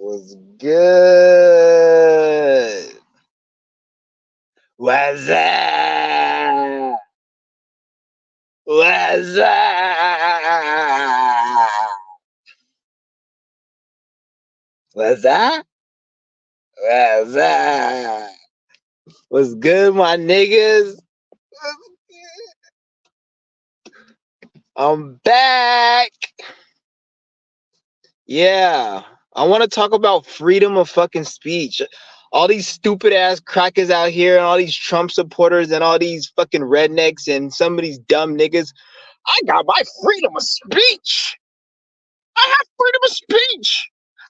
Was good. What's up? What's up? What's up? What's up? What's good, my niggas? I'm back. Yeah. I want to talk about freedom of fucking speech. All these stupid ass crackers out here and all these Trump supporters and all these fucking rednecks and some of these dumb niggas. I got my freedom of speech. I have freedom of speech.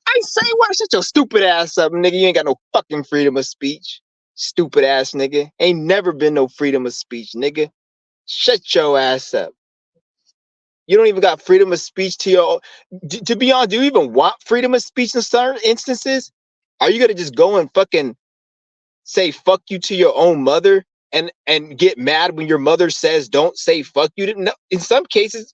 I say what? Shut your stupid ass up, nigga. You ain't got no fucking freedom of speech. Stupid ass nigga. Ain't never been no freedom of speech, nigga. Shut your ass up. You don't even got freedom of speech to your. To be honest, do you even want freedom of speech in certain instances? Are you gonna just go and fucking say fuck you to your own mother and get mad when your mother says don't say fuck you? No, in some cases,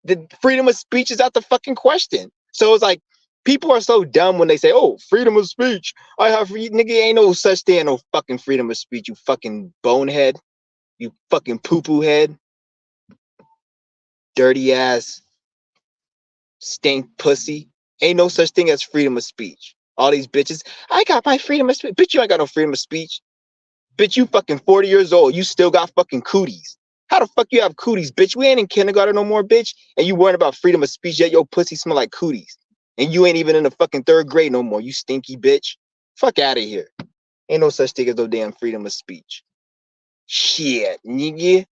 the freedom of speech is out the fucking question. So it's like people are so dumb when they say, "Oh, freedom of speech. I have free." Nigga, ain't no such thing, no fucking freedom of speech. You fucking bonehead. You fucking poo poo head. Dirty ass stink pussy. Ain't no such thing as freedom of speech. All these bitches. I got my freedom of speech. Bitch, you ain't got no freedom of speech. Bitch, you fucking 40 years old. You still got fucking cooties. How the fuck you have cooties, bitch? We ain't in kindergarten no more, bitch. And you worrying about freedom of speech, yet your pussy smell like cooties. And you ain't even in the fucking third grade no more, you stinky bitch. Fuck out of here. Ain't no such thing as no damn freedom of speech. Shit, nigga.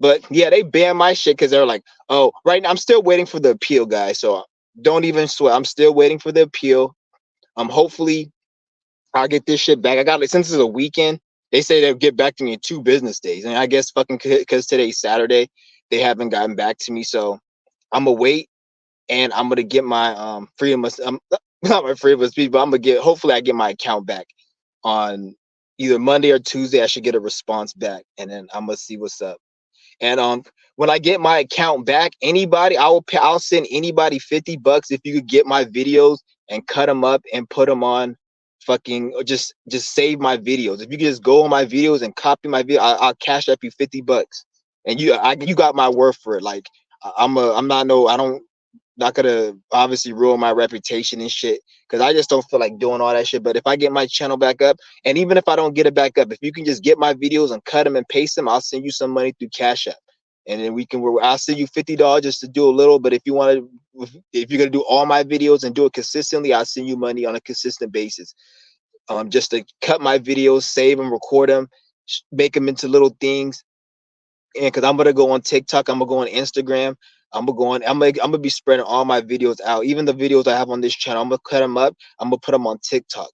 But yeah, they banned my shit because they're like, oh, right now I'm still waiting for the appeal, guys. So don't even sweat. I'm still waiting for the appeal. Hopefully I'll get this shit back. I got it since it's a weekend. They say they'll get back to me in 2 business days, and I guess fucking because today's Saturday, they haven't gotten back to me. So I'm gonna wait, and I'm gonna get my freedom of not my freedom of speech, but I'm gonna get. Hopefully, I get my account back on either Monday or Tuesday. I should get a response back, and then I'm gonna see what's up. And when I get my account back, anybody, I'll send anybody $50 if you could get my videos and cut them up and put them on fucking or just save my videos. If you could just go on my videos and copy my video, I'll cash up you $50. And you got my word for it. Like I'm not no, I don't not gonna obviously ruin my reputation and shit because I just don't feel like doing all that shit. But if I get my channel back up, and even if I don't get it back up, if you can just get my videos and cut them and paste them, I'll send you some money through Cash App, and then I'll send you $50 just to do a little. But if you want to, if you're gonna do all my videos and do it consistently, I'll send you money on a consistent basis. Just to cut my videos, save them, record them, make them into little things, and because I'm gonna go on TikTok, I'm gonna go on Instagram, I'm gonna be spreading all my videos out, even the videos I have on this channel. I'm gonna cut them up. I'm gonna put them on TikTok.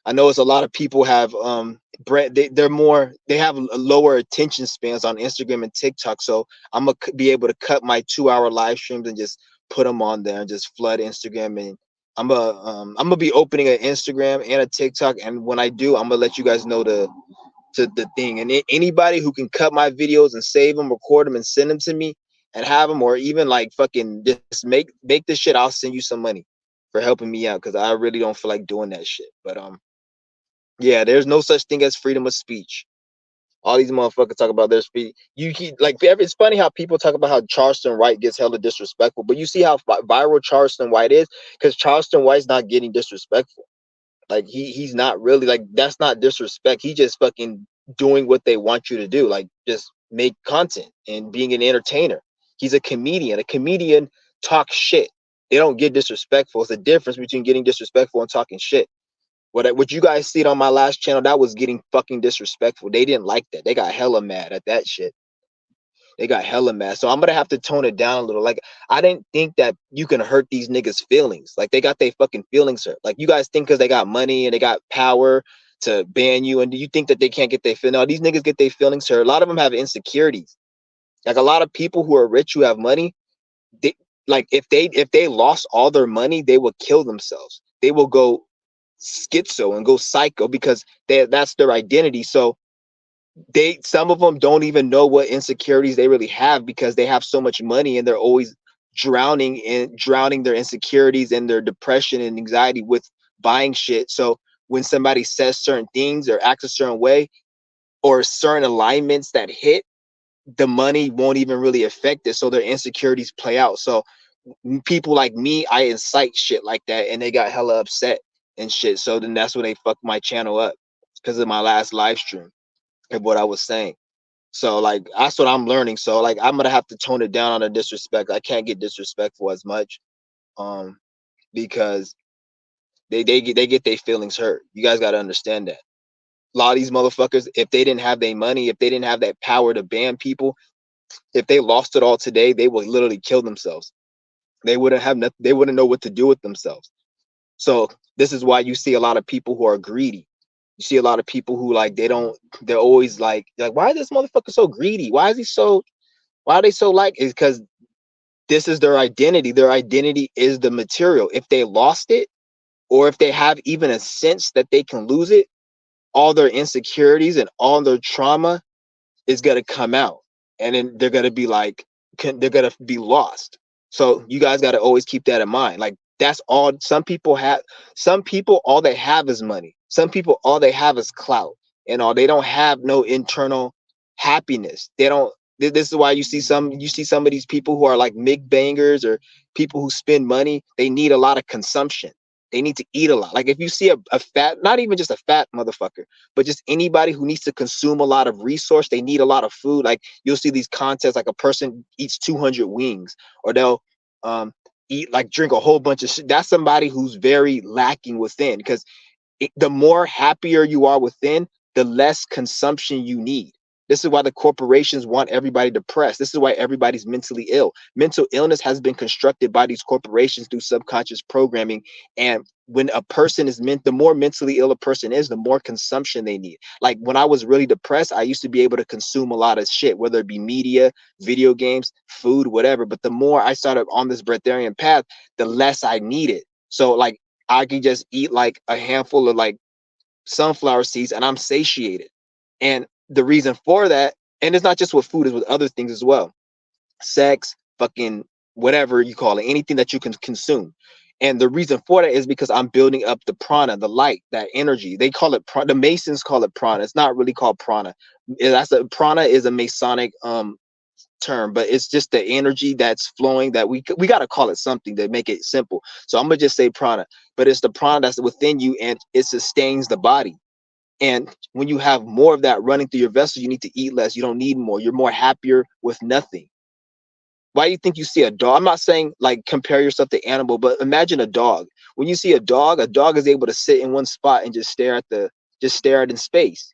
I know it's a lot of people have they have lower attention spans on Instagram and TikTok, so I'm gonna be able to cut my 2 hour live streams and just put them on there and just flood Instagram. And I'm gonna be opening an Instagram and a TikTok, and when I do, I'm gonna let you guys know the thing. And anybody who can cut my videos and save them, record them, and send them to me and have them, or even like fucking just make this shit, I'll send you some money for helping me out because I really don't feel like doing that shit. But yeah, there's no such thing as freedom of speech. All these motherfuckers talk about their speech. You keep like it's funny how people talk about how Charleston White gets hella disrespectful, but you see how viral Charleston White is because Charleston White's not getting disrespectful. Like he's not really like that's not disrespect. He just fucking doing what they want you to do. Like just make content and being an entertainer. He's a comedian. A comedian talks shit. They don't get disrespectful. It's the difference between getting disrespectful and talking shit. What you guys see on my last channel, that was getting fucking disrespectful. They didn't like that. They got hella mad at that shit. They got hella mad. So I'm gonna have to tone it down a little. Like I didn't think that you can hurt these niggas' feelings. Like they got their fucking feelings hurt. Like you guys think because they got money and they got power to ban you, and do you think that they can't get their feelings? No, these niggas get their feelings hurt. A lot of them have insecurities. Like a lot of people who are rich who have money, they like if they lost all their money, they will kill themselves. They will go schizo and go psycho because that's their identity. So some of them don't even know what insecurities they really have because they have so much money and they're always drowning their insecurities and their depression and anxiety with buying shit. So when somebody says certain things or acts a certain way or certain alignments that hit, the money won't even really affect it. So their insecurities play out. So people like me, I incite shit like that, and they got hella upset and shit. So then that's when they fucked my channel up because of my last live stream and what I was saying. So like that's what I'm learning. So like I'm gonna have to tone it down on the disrespect. I can't get disrespectful as much, um, because they get their feelings hurt. You guys got to understand that. A lot of these motherfuckers, if they didn't have their money, if they didn't have that power to ban people, if they lost it all today, they would literally kill themselves. They wouldn't have nothing. They wouldn't know what to do with themselves. So this is why you see a lot of people who are greedy. You see a lot of people who like they don't. They're always like why is this motherfucker so greedy? Why is he so? Why are they so like? It's because this is their identity. Their identity is the material. If they lost it, or if they have even a sense that they can lose it, all their insecurities and all their trauma is going to come out, and then they're going to be like they're going to be lost. So you guys got to always keep that in mind. Like that's all some people have. Some people all they have is money. Some people all they have is clout, and all they don't have no internal happiness. They don't. This is why you see some of these people who are like mig bangers or people who spend money. They need a lot of consumption. They need to eat a lot. Like if you see a fat, not even just a fat motherfucker, but just anybody who needs to consume a lot of resource, they need a lot of food. Like you'll see these contests, like a person eats 200 wings, or they'll um eat like drink a whole bunch of shit. That's somebody who's very lacking within, because the more happier you are within, the less consumption you need. This is why the corporations want everybody depressed. This is why everybody's mentally ill. Mental illness has been constructed by these corporations through subconscious programming. And when a person is the more mentally ill a person is, the more consumption they need. Like when I was really depressed, I used to be able to consume a lot of shit, whether it be media, video games, food, whatever. But the more I started on this breatharian path, the less I needed. So like I can just eat like a handful of like sunflower seeds and I'm satiated. And the reason for that, and it's not just with food, it's with other things as well. Sex, fucking whatever you call it, anything that you can consume. And the reason for that is because I'm building up the prana, the light, that energy. They call it the Masons call it prana. It's not really called prana. Prana is a Masonic term, but it's just the energy that's flowing that we got to call it something to make it simple. So I'm gonna just say prana, but it's the prana that's within you and it sustains the body. And when you have more of that running through your vessel, you need to eat less. You don't need more. You're more happier with nothing. Why do you think you see a dog? I'm not saying like compare yourself to animal, but imagine a dog. When you see a dog is able to sit in one spot and just stare at in space.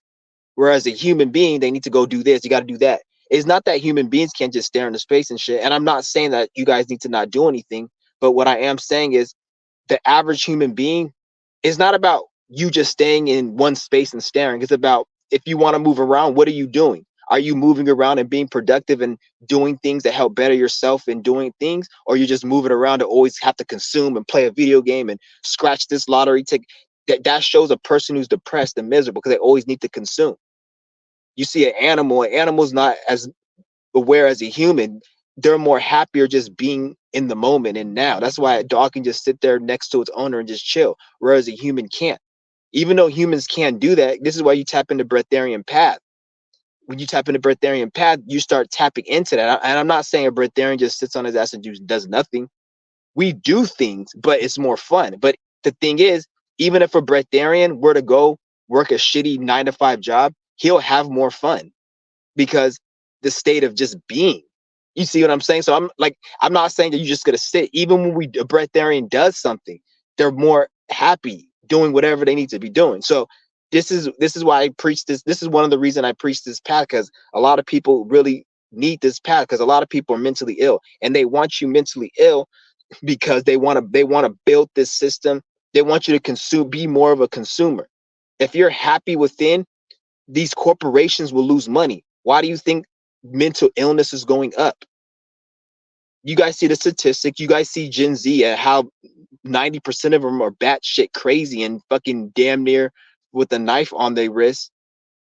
Whereas a human being, they need to go do this. You got to do that. It's not that human beings can't just stare into space and shit. And I'm not saying that you guys need to not do anything. But what I am saying is the average human being is not about you just staying in one space and staring. It's about if you want to move around, what are you doing? Are you moving around and being productive and doing things that help better yourself and doing things? Or you just moving around to always have to consume and play a video game and scratch this lottery ticket? That shows a person who's depressed and miserable because they always need to consume. You see an animal's not as aware as a human. They're more happier just being in the moment and now. That's why a dog can just sit there next to its owner and just chill, whereas a human can't. Even though humans can do that, this is why you tap into breatharian path. When you tap into breatharian path, you start tapping into that. And I'm not saying a breatharian just sits on his ass and does nothing. We do things, but it's more fun. But the thing is, even if a breatharian were to go work a shitty 9 to 5 job, he'll have more fun because the state of just being. You see what I'm saying? So I'm not saying that you're just gonna sit. Even when a breatharian does something, they're more happy doing whatever they need to be doing. So this is why I preach this. This is one of the reasons I preach this path, because a lot of people really need this path, because a lot of people are mentally ill and they want you mentally ill because they want to build this system. They want you to consume, be more of a consumer. If you're happy within, these corporations will lose money. Why do you think mental illness is going up? You guys see the statistics. You guys see Gen Z and how 90% of them are batshit crazy and fucking damn near with a knife on their wrist.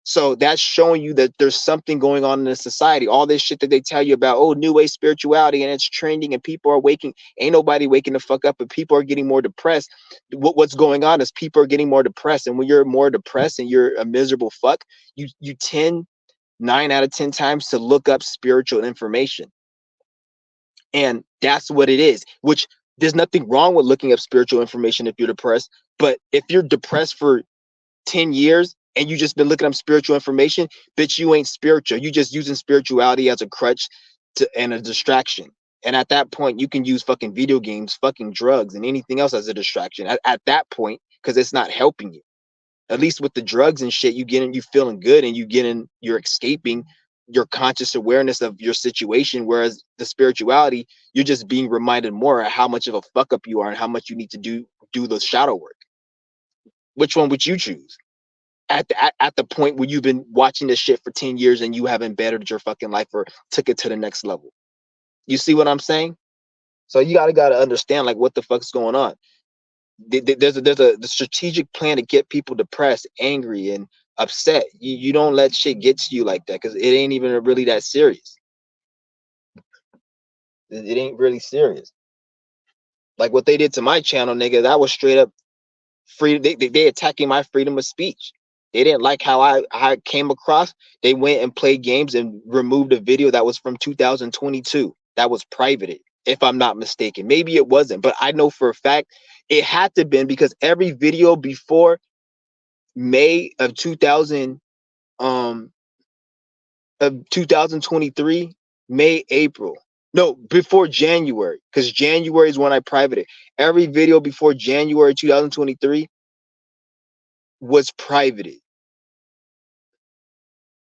So that's showing you that there's something going on in the society. All this shit that they tell you about, oh, new age spirituality and it's trending and people are waking. Ain't nobody waking the fuck up, but people are getting more depressed. What's going on is people are getting more depressed. And when you're more depressed and you're a miserable fuck, you tend 9 out of 10 times to look up spiritual information. And that's what it is, which there's nothing wrong with looking up spiritual information if you're depressed. But if you're depressed for 10 years and you just been looking up spiritual information, bitch, you ain't spiritual. You just using spirituality as a crutch and a distraction. And at that point, you can use fucking video games, fucking drugs, and anything else as a distraction at that point, because it's not helping you. At least with the drugs and shit, you feeling good and you're escaping your conscious awareness of your situation. Whereas the spirituality, you're just being reminded more of how much of a fuck up you are and how much you need to do the shadow work. Which one would you choose? At the point where you've been watching this shit for 10 years and you haven't bettered your fucking life or took it to the next level. You see what I'm saying? So you gotta understand like what the fuck's going on. There's a strategic plan to get people depressed, angry, and upset. You don't let shit get to you like that because it ain't even really that serious. It ain't really serious. Like what they did to my channel, nigga, that was straight up free. They attacking my freedom of speech. They didn't like how I came across. They went and played games and removed a video that was from 2022 that was privated, if I'm not mistaken. Maybe it wasn't, but I know for a fact it had to been because every video before May of 2000 of 2023, May, April. No, before January, because January is when I privated. Every video before January 2023 was privated.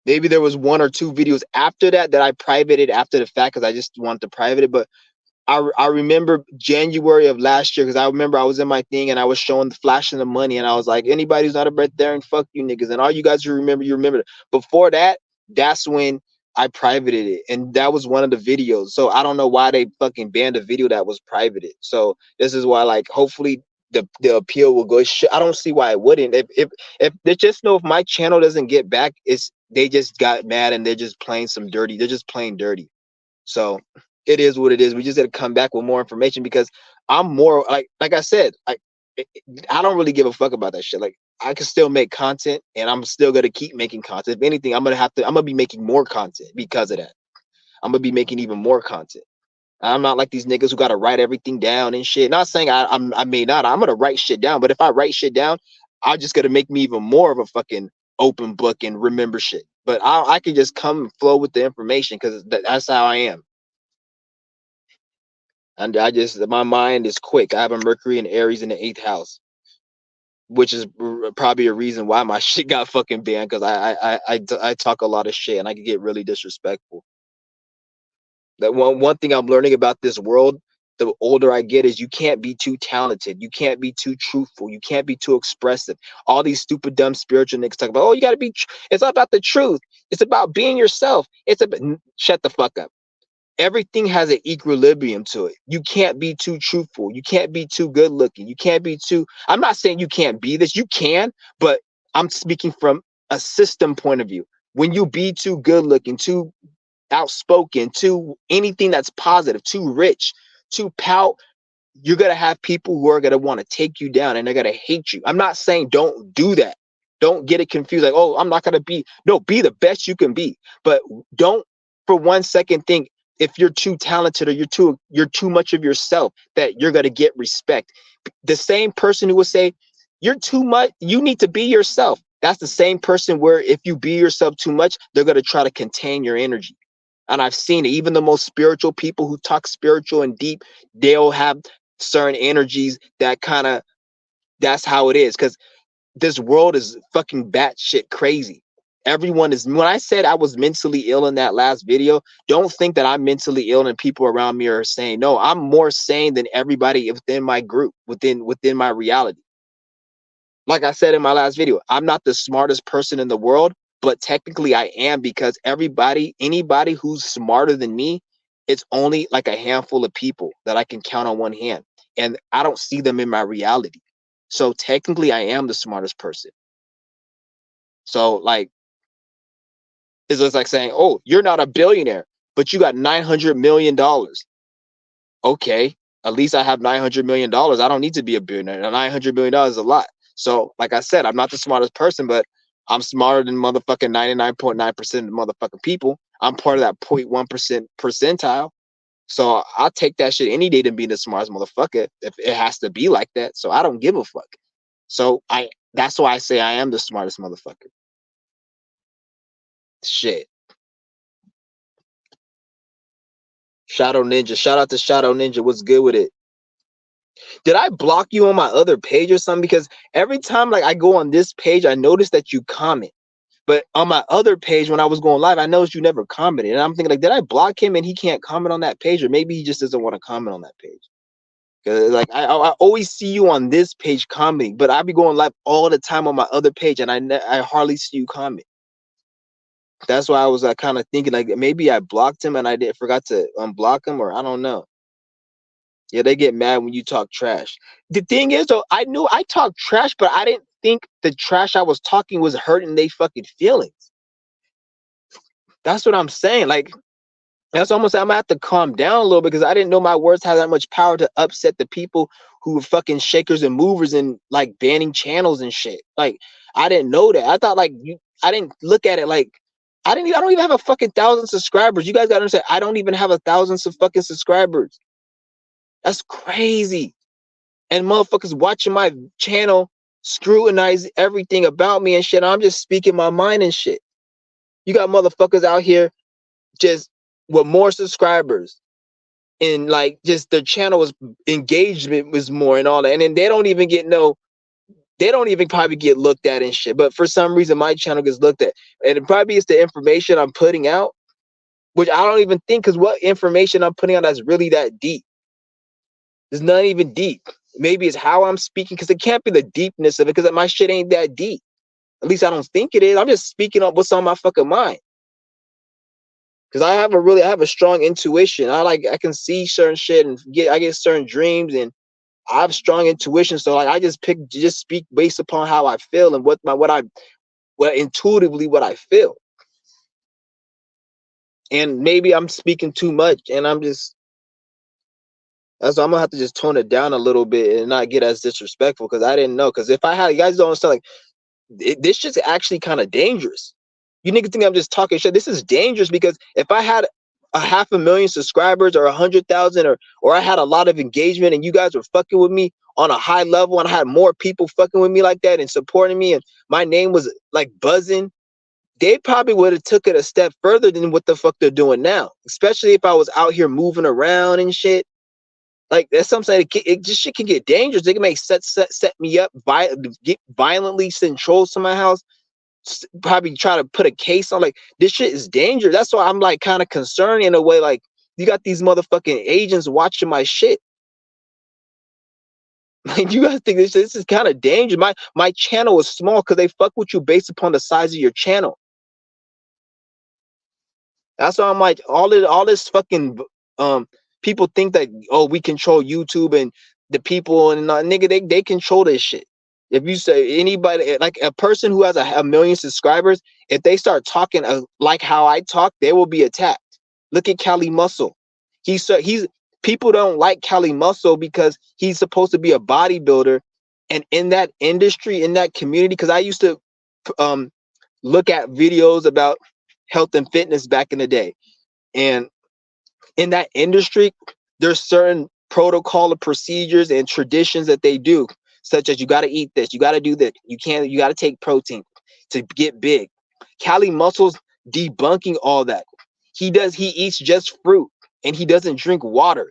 Maybe there was one or two videos after that I privated after the fact because I just wanted to private it. But I remember January of last year because I remember I was in my thing and I was showing the flashing the money and I was like, anybody who's not a breath there and fuck you niggas. And all you guys who remember, you remember. Before that, that's when I privated it. And that was one of the videos. So I don't know why they fucking banned a video that was privated. So this is why, like, hopefully the appeal will go. I don't see why it wouldn't. If they just know if my channel doesn't get back, it's they just got mad and they're just playing some dirty. They're just playing dirty. So it is what it is. We just got to come back with more information because I'm more like I said, I don't really give a fuck about that shit. Like I can still make content and I'm still gonna keep making content. If anything, I'm gonna be making more content because of that. I'm gonna be making even more content. I'm not like these niggas who gotta write everything down and shit. Not saying I may not. I'm gonna write shit down, but if I write shit down, I just gotta make me even more of a fucking open book and remember shit. But I can just come and flow with the information because that's how I am. And my mind is quick. I have a Mercury and Aries in the 8th house, which is probably a reason why my shit got fucking banned because I talk a lot of shit and I can get really disrespectful. That one thing I'm learning about this world, the older I get, is you can't be too talented. You can't be too truthful. You can't be too expressive. All these stupid, dumb spiritual niggas talk about, oh, you got to be, it's not about the truth. It's about being yourself. It's about, shut the fuck up. Everything has an equilibrium to it. You can't be too truthful. You can't be too good looking. You can't be too, I'm not saying you can't be this. You can, but I'm speaking from a system point of view. When you be too good looking, too outspoken, too anything that's positive, too rich, too pout, you're gonna have people who are gonna want to take you down and they're gonna hate you. I'm not saying don't do that. Don't get it confused. Like, oh, I'm not gonna be. No, be the best you can be. But don't for 1 second think if you're too talented or you're too much of yourself that you're gonna get respect. The same person who will say you're too much, you need to be yourself. That's the same person where if you be yourself too much, they're gonna try to contain your energy. And I've seen it. Even the most spiritual people who talk spiritual and deep, they'll have certain energies that kind of, that's how it is. Because this world is fucking batshit crazy. Everyone is, when I said I was mentally ill in that last video, don't think that I'm mentally ill and people around me are saying, no, I'm more sane than everybody within my group, within my reality. Like I said in my last video, I'm not the smartest person in the world, but technically I am because anybody who's smarter than me, it's only like a handful of people that I can count on one hand. And I don't see them in my reality. So technically I am the smartest person. So like It's just like saying, oh, you're not a billionaire, but you got $900 million. Okay, at least I have $900 million. I don't need to be a billionaire. $900 million is a lot. So, like I said, I'm not the smartest person, but I'm smarter than motherfucking 99.9% of motherfucking people. I'm part of that 0.1% percentile. So I'll take that shit any day to be the smartest motherfucker if it has to be like that. So I don't give a fuck. So that's why I say I am the smartest motherfucker. Shit. Shadow Ninja. Shout out to Shadow Ninja. What's good with it? Did I block you on my other page or something? Because every time like I go on this page, I notice that you comment. But on my other page, when I was going live, I noticed you never commented. And I'm thinking, like, did I block him and he can't comment on that page? Or maybe he just doesn't want to comment on that page. Because like I always see you on this page commenting, but I be going live all the time on my other page, and I hardly see you comment. That's why I was kind of thinking like maybe I blocked him and I forgot to unblock him, or I don't know. Yeah, they get mad when you talk trash. The thing is, though, I knew I talked trash, but I didn't think the trash I was talking was hurting they fucking feelings. That's what I'm saying. Like, that's almost, I'm gonna have to calm down a little because I didn't know my words had that much power to upset the people who were fucking shakers and movers and like banning channels and shit. Like, I didn't know that. I thought like I didn't look at it like I don't even have a fucking 1,000 subscribers. You guys gotta understand, I don't even have 1,000 fucking subscribers. That's crazy. And motherfuckers watching my channel scrutinize everything about me and shit. I'm just speaking my mind and shit. You got motherfuckers out here just with more subscribers and like just their channel was engagement was more and all that. And then they don't even they don't even probably get looked at and shit. But for some reason, my channel gets looked at. And it probably is the information I'm putting out, which I don't even think, because what information I'm putting out that's really that deep? It's not even deep. Maybe it's how I'm speaking, because it can't be the deepness of it, because my shit ain't that deep. At least I don't think it is. I'm just speaking up what's on my fucking mind. Because I have a strong intuition. I can see certain shit and I get certain dreams, and I have strong intuition. So like I just speak based upon how I feel and what intuitively what I feel. And maybe I'm speaking too much, and I'm gonna have to just tone it down a little bit and not get as disrespectful, because I didn't know. Because if I had, you guys don't understand, like this shit's actually kind of dangerous. You niggas think I'm just talking shit. This is dangerous, because if I had 500,000 subscribers or 100,000, or I had a lot of engagement and you guys were fucking with me on a high level, and I had more people fucking with me like that and supporting me, and my name was like buzzing, they probably would have took it a step further than what the fuck they're doing now. Especially if I was out here moving around and shit. Like that's something it just shit can get dangerous. They can make set me up, get violently send trolls to my house, probably try to put a case on. Like this shit is dangerous. That's why I'm like kind of concerned in a way. Like you got these motherfucking agents watching my shit. Like you guys think this is kind of dangerous. My channel is small because they fuck with you based upon the size of your channel. That's why I'm like all this fucking people think that, oh, we control YouTube and the people, and nigga, they control this shit. If you say anybody, like a person who has a million subscribers, if they start talking like how I talk, they will be attacked. Look at Cali Muscle. He's people don't like Cali Muscle because he's supposed to be a bodybuilder, and in that industry, in that community, because I used to look at videos about health and fitness back in the day, and in that industry, there's certain protocol of procedures and traditions that they do, such as you got to eat this, you got to do that, you got to take protein to get big. Cali Muscle's debunking all that. He eats just fruit, and he doesn't drink water,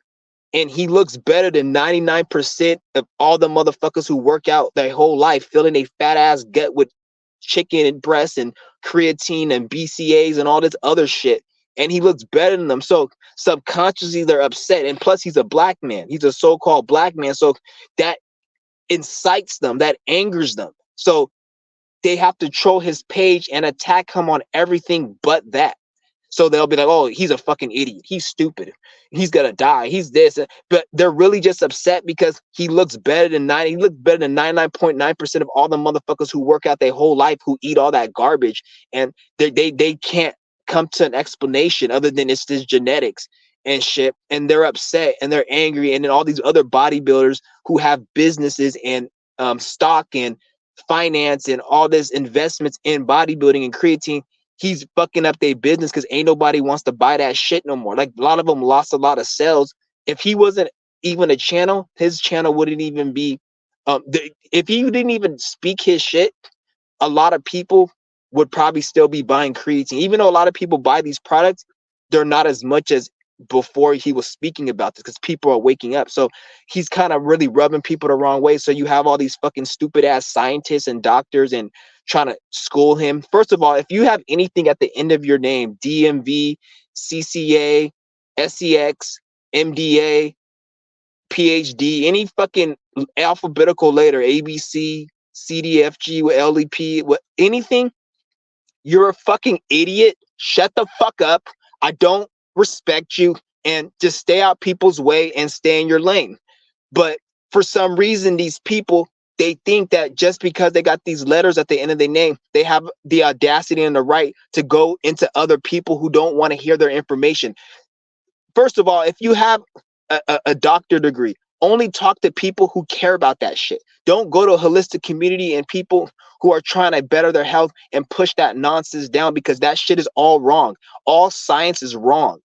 and he looks better than 99% of all the motherfuckers who work out their whole life filling a fat ass gut with chicken and breasts and creatine and BCAs and all this other shit, and he looks better than them. So subconsciously they're upset, and plus he's a black man, he's a so-called black man, so that incites them, that angers them, so they have to troll his page and attack him on everything but that. So they'll be like, oh, he's a fucking idiot, he's stupid, he's gonna die, he's this. But they're really just upset because he looks better than 99.9% of all the motherfuckers who work out their whole life, who eat all that garbage, and they can't come to an explanation other than it's this genetics and shit. And they're upset and they're angry. And then all these other bodybuilders who have businesses and stock and finance and all this investments in bodybuilding and creatine, he's fucking up their business because ain't nobody wants to buy that shit no more. Like a lot of them lost a lot of sales. If he wasn't even a channel, his channel wouldn't even be if he didn't even speak his shit, a lot of people would probably still be buying creatine. Even though a lot of people buy these products, they're not as much as before he was speaking about this because people are waking up. So he's kind of really rubbing people the wrong way. So you have all these fucking stupid ass scientists and doctors and trying to school him. First of all, if you have anything at the end of your name, DMV, CCA, SEX, MDA, PhD, any fucking alphabetical letter, ABC, CDFG, LEP, anything, you're a fucking idiot. Shut the fuck up. I don't respect you, and just stay out people's way and stay in your lane. But for some reason, these people, they think that just because they got these letters at the end of their name, they have the audacity and the right to go into other people who don't want to hear their information. First of all, if you have a doctor degree, only talk to people who care about that shit. Don't go to a holistic community and people who are trying to better their health and push that nonsense down, because that shit is all wrong. All science is wrong.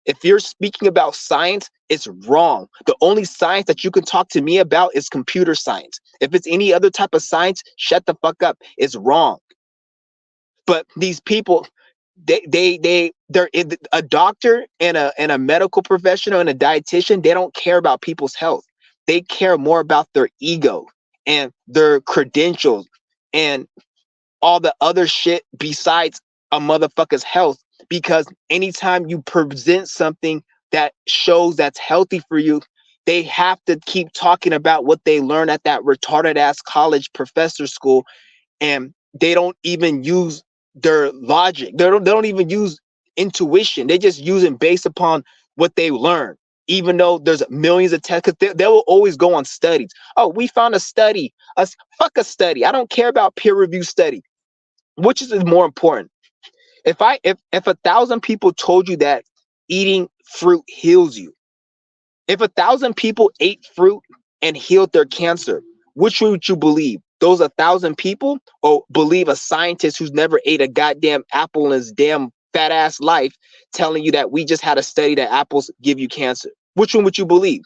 If you're speaking about science, it's wrong. The only science that you can talk to me about is computer science. If it's any other type of science, shut the fuck up. It's wrong. But these people, they're a doctor and a medical professional and a dietitian. They don't care about people's health. They care more about their ego and their credentials and all the other shit besides a motherfucker's health. Because anytime you present something that shows that's healthy for you, they have to keep talking about what they learned at that retarded ass college professor school, and they don't even use their logic. They don't even use intuition. They just use it based upon what they learn. Even though there's millions of tests, they will always go on studies. Oh, we found a study. Fuck a study. I don't care about peer review study. Which is more important? If 1,000 people told you that eating fruit heals you, if 1,000 people ate fruit and healed their cancer, which would you believe? Those 1,000 people, or believe a scientist who's never ate a goddamn apple in his damn fat ass life telling you that we just had a study that apples give you cancer? Which one would you believe?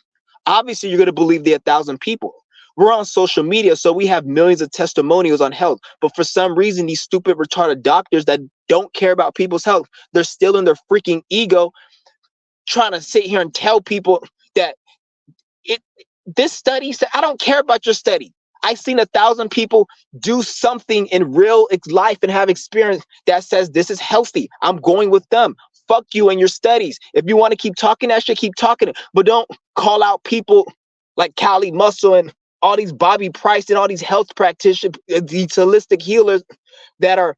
Obviously, you're going to believe the 1,000 people. We're on social media, so we have millions of testimonials on health. But for some reason, these stupid, retarded doctors that don't care about people's health, they're still in their freaking ego trying to sit here and tell people that it this study said, I don't care about your study. I've seen 1,000 people do something in real life and have experience that says this is healthy. I'm going with them. Fuck you and your studies. If you want to keep talking that shit, keep talking it. But don't call out people like Cali Muscle and all these Bobby Price and all these health practitioners, these holistic healers that are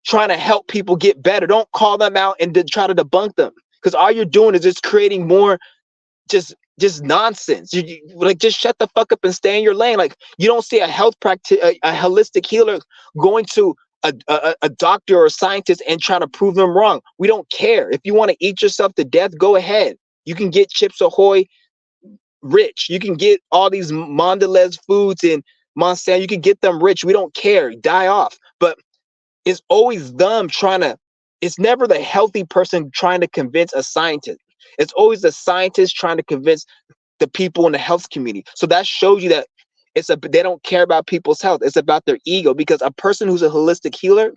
trying to help people get better. Don't call them out and try to debunk them, because all you're doing is just creating more just nonsense. Like, just shut the fuck up and stay in your lane. Like, you don't see a a holistic healer going to a doctor or a scientist and trying to prove them wrong. We don't care. If you want to eat yourself to death, go ahead. You can get Chips Ahoy rich. You can get all these Mondelez foods and Monsanto. You can get them rich. We don't care. Die off. But it's always them trying to, it's never the healthy person trying to convince a scientist. It's always the scientist trying to convince the people in the health community. So that shows you that they don't care about people's health. It's about their ego, because a person who's a holistic healer,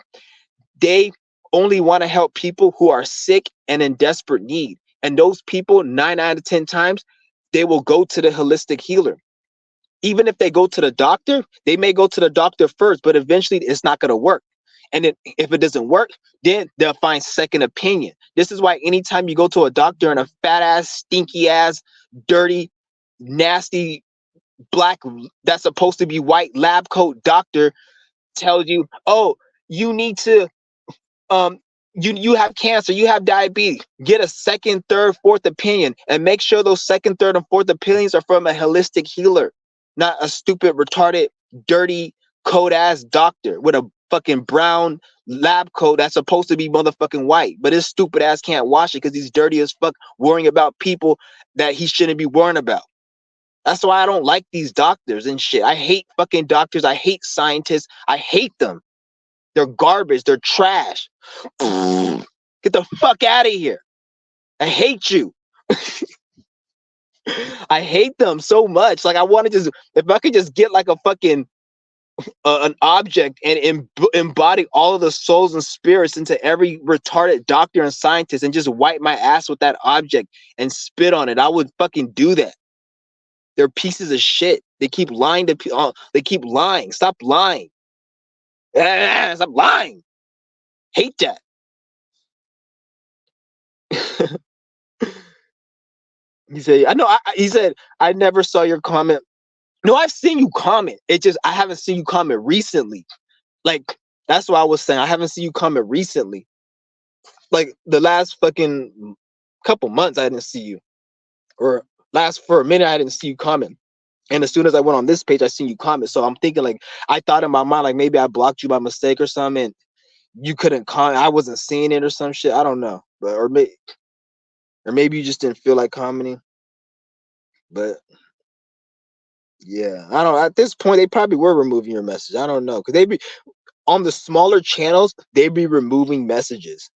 they only want to help people who are sick and in desperate need. And those people, 9 out of 10 times, they will go to the holistic healer. Even if they go to the doctor, they may go to the doctor first, but eventually it's not going to work. And then if it doesn't work, then they'll find second opinion. This is why anytime you go to a doctor and a fat ass, stinky ass, dirty, nasty, black, that's supposed to be white lab coat doctor tells you, oh, you need to, you have cancer, you have diabetes, get a second, third, fourth opinion, and make sure those second, third, and fourth opinions are from a holistic healer, not a stupid, retarded, dirty, cold ass doctor with a fucking brown lab coat that's supposed to be motherfucking white, but his stupid ass can't wash it because he's dirty as fuck, worrying about people that he shouldn't be worrying about. That's why I don't like these doctors and shit. I hate fucking doctors. I hate scientists. I hate them. They're garbage. They're trash. Get the fuck out of here. I hate you. I hate them so much. Like I want to just, if I could just get like a fucking an object and embody all of the souls and spirits into every retarded doctor and scientist and just wipe my ass with that object and spit on it, I would fucking do that. They're pieces of shit. They keep lying to people. They keep lying. Stop lying. Stop lying. Hate that. He said, "I know." He said, "I never saw your comment." No, I've seen you comment. It just I haven't seen you comment recently. Like that's what I was saying. I haven't seen you comment recently. Like the last fucking couple months, I didn't see you. Or last for a minute, I didn't see you comment. And as soon as I went on this page, I seen you comment. So I'm thinking like I thought in my mind like maybe I blocked you by mistake or something. And you couldn't comment. I wasn't seeing it or some shit. I don't know, but or maybe you just didn't feel like commenting. But yeah, I don't. At this point, they probably were removing your message. I don't know because they be on the smaller channels. They be removing messages.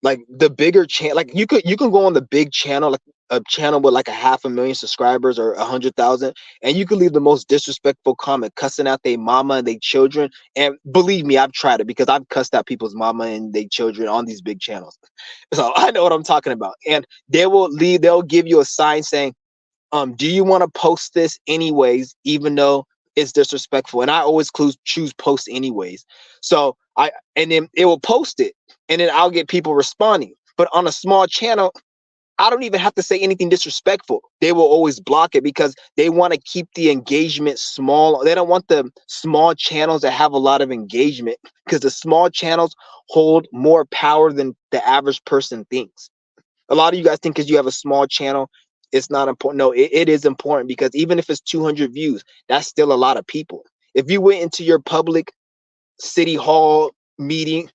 Like the bigger channel, like you can go on the big channel, like a channel with like a 500,000 subscribers or 100,000, and you can leave the most disrespectful comment, cussing out their mama and their children. And believe me, I've tried it because I've cussed out people's mama and their children on these big channels. So I know what I'm talking about. And they'll give you a sign saying, do you want to post this anyways, even though it's disrespectful? And I always choose post anyways. So and then it will post it, and then I'll get people responding. But on a small channel, I don't even have to say anything disrespectful. They will always block it because they want to keep the engagement small. They don't want the small channels that have a lot of engagement because the small channels hold more power than the average person thinks. A lot of you guys think because you have a small channel, it's not important. No, it is important because even if it's 200 views, that's still a lot of people. If you went into your public city hall meeting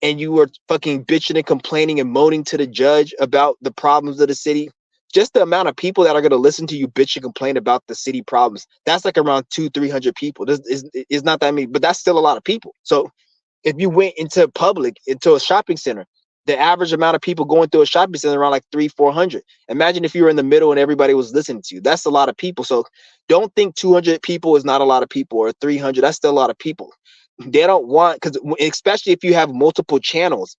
and you were fucking bitching and complaining and moaning to the judge about the problems of the city, just the amount of people that are going to listen to you bitch and complain about the city problems, that's like around 200-300 people. This is not that many, but that's still a lot of people. So if you went into public, into a shopping center, the average amount of people going through a shopping center around like 300-400. Imagine if you were in the middle and everybody was listening to you. That's a lot of people. So don't think 200 people is not a lot of people or 300. That's still a lot of people. They don't want, because especially if you have multiple channels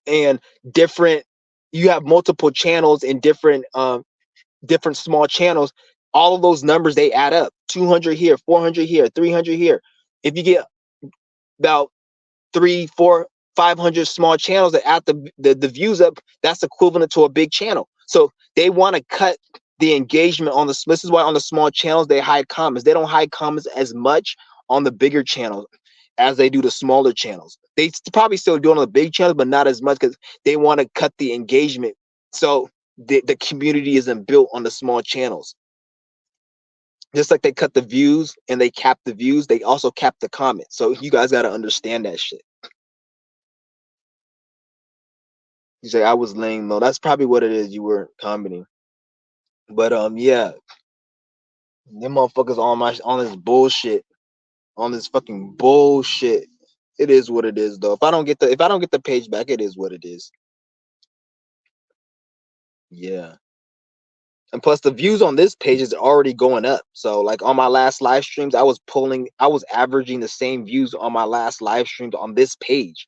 and different, you have multiple channels and different small channels. All of those numbers, they add up. 200 here, 400 here, 300 here. If you get about 3, 4, 500 small channels that add the views up, that's equivalent to a big channel. So they want to cut the engagement on the, this is why on the small channels they hide comments. They don't hide comments as much on the bigger channels as they do the smaller channels. They probably still do it on the big channels, but not as much because they want to cut the engagement. So the community isn't built on the small channels. Just like they cut the views and they cap the views, they also cap the comments. So you guys got to understand that shit. You say I was laying low. That's probably what it is. You were commenting. But yeah, them motherfuckers on this bullshit, on this fucking bullshit. It is what it is, though. If I don't get the page back, it is what it is. Yeah. And plus the views on this page is already going up. So like on my last live streams, I was averaging the same views on my last live streams on this page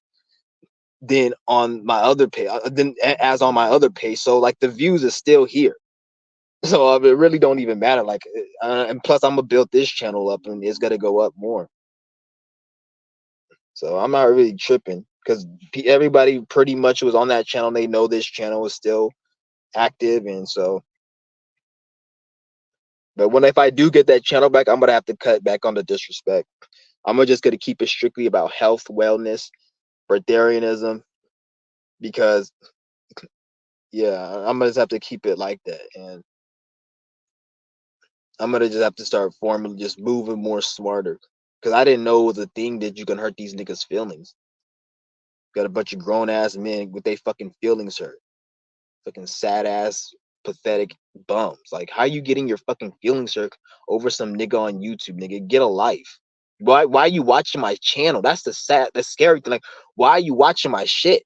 than on my other page, than as on my other page. So like the views is still here. So it really don't even matter. Like, and plus I'm gonna build this channel up and it's gonna go up more. So I'm not really tripping because everybody pretty much was on that channel. They know this channel is still active, and so. But if I do get that channel back, I'm gonna have to cut back on the disrespect. I'm just gonna keep it strictly about health, wellness, breatharianism, because yeah, I'm gonna just have to keep it like that, and I'm gonna just have to start formally just moving more smarter. Because I didn't know it was a thing that you can hurt these niggas' feelings. Got a bunch of grown ass men with their fucking feelings hurt. Fucking sad ass, pathetic bums. Like, how you getting your fucking feelings hurt over some nigga on YouTube, nigga? Get a life. Why are you watching my channel? That's the scary thing. Like, why are you watching my shit?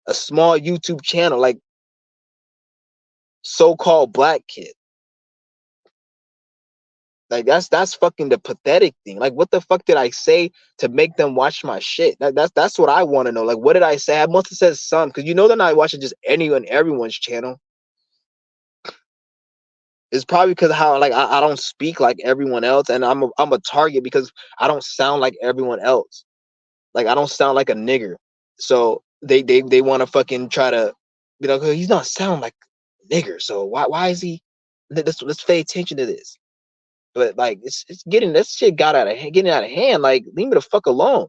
A small YouTube channel, like so-called black kid. Like that's fucking the pathetic thing. Like, what the fuck did I say to make them watch my shit? That's what I want to know. Like, what did I say? I must have said some, because you know they're not watching just everyone's channel. It's probably because how like I don't speak like everyone else, and I'm a target because I don't sound like everyone else. Like, I don't sound like a nigger. So they want to fucking try to, he's not sound like a nigger. So why is he? Let's pay attention to this. But like it's getting this shit getting out of hand. Like, leave me the fuck alone.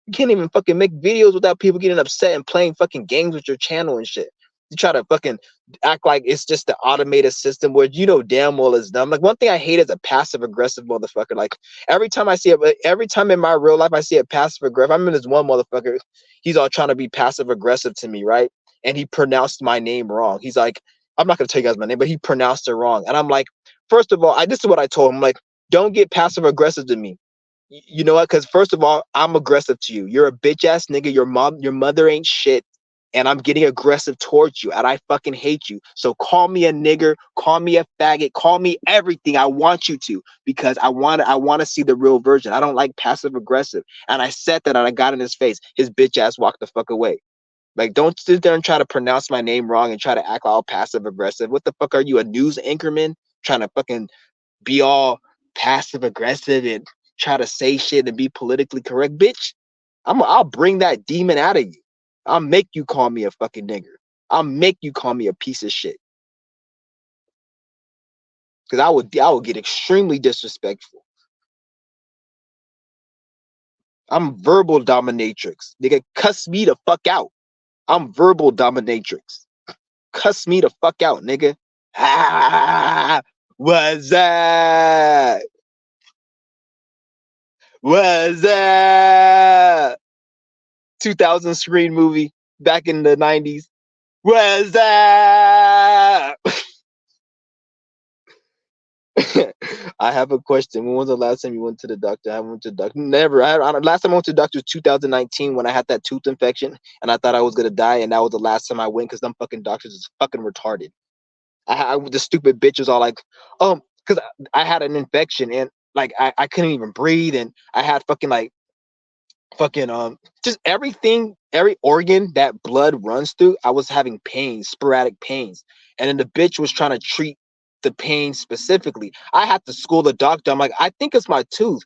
You can't even fucking make videos without people getting upset and playing fucking games with your channel and shit. You try to fucking act like it's just the automated system where you know damn well it's dumb. Like, one thing I hate is a passive aggressive motherfucker. Like, every time in my real life I see a passive aggressive, I'm in this one motherfucker. He's all trying to be passive aggressive to me, right? And he pronounced my name wrong. He's like, I'm not gonna tell you guys my name, but he pronounced it wrong. And I'm like, first of all, this is what I told him. I'm like, don't get passive aggressive to me. You know what? Because first of all, I'm aggressive to you. You're a bitch ass nigga. Your mother ain't shit, and I'm getting aggressive towards you, and I fucking hate you. So call me a nigger, call me a faggot, call me everything I want you to, because I want to see the real version. I don't like passive aggressive, and I said that, and I got in his face. His bitch ass walked the fuck away. Like, don't sit there and try to pronounce my name wrong and try to act all passive aggressive. What the fuck are you, a news anchorman, trying to fucking be all passive aggressive and try to say shit and be politically correct? Bitch, I'll bring that demon out of you. I'll make you call me a fucking nigger. I'll make you call me a piece of shit. Because I would get extremely disrespectful. I'm verbal dominatrix. Nigga, cuss me the fuck out. I'm verbal dominatrix. Cuss me the fuck out, nigga. Ah, what's that? What's that? 2000 screen movie back in the 90s. What's that? I have a question. When was the last time you went to the doctor? I went to the doctor. Never. Last time I went to the doctor was 2019 when I had that tooth infection and I thought I was gonna die, and that was the last time I went because them fucking doctors is fucking retarded. The stupid bitch was all like, because I had an infection and like I couldn't even breathe, and I had fucking like fucking just everything, every organ that blood runs through, I was having pains, sporadic pains. And then the bitch was trying to treat the pain specifically. I had to school the doctor. I'm like, I think it's my tooth.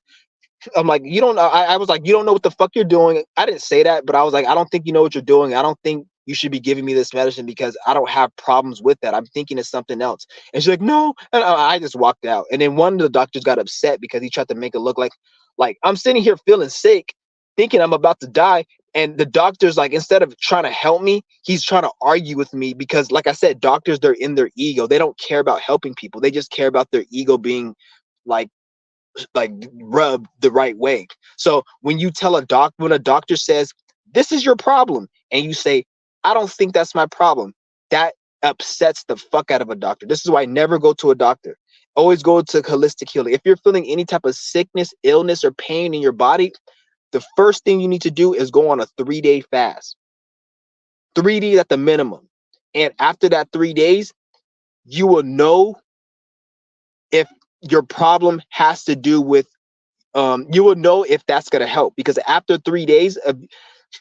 I'm like, you don't know. I was like, you don't know what the fuck you're doing. I didn't say that, but I was like, I don't think you know what you're doing. I don't think you should be giving me this medicine because I don't have problems with that. I'm thinking it's something else. And she's like, no. And I just walked out. And then one of the doctors got upset because he tried to make it look like I'm sitting here feeling sick, thinking I'm about to die. And the doctor's like, instead of trying to help me, he's trying to argue with me because, like I said, doctors, they're in their ego. They don't care about helping people. They just care about their ego being like rubbed the right way. So when when a doctor says, this is your problem, and you say, I don't think that's my problem, that upsets the fuck out of a doctor. This is why I never go to a doctor. Always go to holistic healing. If you're feeling any type of sickness, illness, or pain in your body, the first thing you need to do is go on a 3-day fast. 3 days at the minimum. And after that 3 days, you will know if your problem has to do with you will know if that's going to help, because after 3 days of,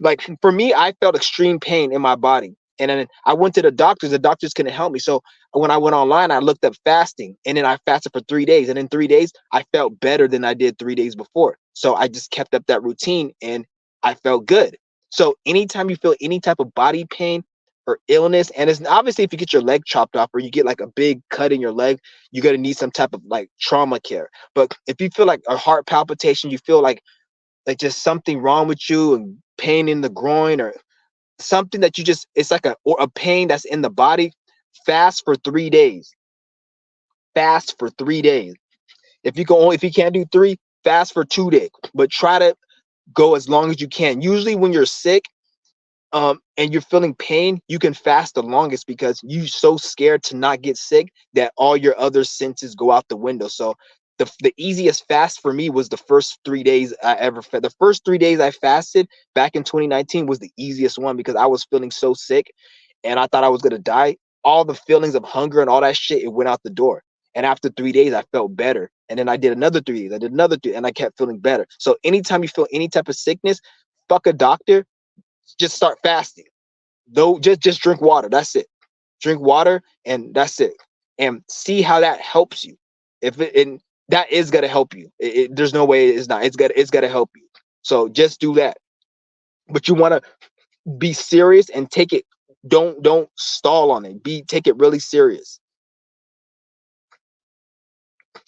like, for me, I felt extreme pain in my body, and then I went to the doctors couldn't help me. So when I went online, I looked up fasting, and then I fasted for 3 days, and in 3 days I felt better than I did 3 days before. So I just kept up that routine and I felt good. So anytime you feel any type of body pain or illness, and it's obviously if you get your leg chopped off or you get like a big cut in your leg, you're going to need some type of like trauma care. But if you feel like a heart palpitation, you feel like just something wrong with you, and pain in the groin, or something that you just, it's like a pain that's in the body, fast for 3 days. Fast for 3 days. If you can't do 3, fast for 2 days. But try to go as long as you can. Usually when you're sick, and you're feeling pain, you can fast the longest because you're so scared to not get sick that all your other senses go out the window. So the easiest fast for me was the first 3 days I ever fed. The first 3 days I fasted back in 2019 was the easiest one because I was feeling so sick and I thought I was gonna die. All the feelings of hunger and all that shit, it went out the door. And after 3 days, I felt better. And then I did another 3 days. I did another 3, and I kept feeling better. So anytime you feel any type of sickness, fuck a doctor, just start fasting. Though just drink water. That's it. Drink water and that's it. And see how that helps you. If it and that is gonna help you. There's no way it's not. It's gonna help you. So just do that. But you want to be serious and take it. Don't stall on it. Take it really serious.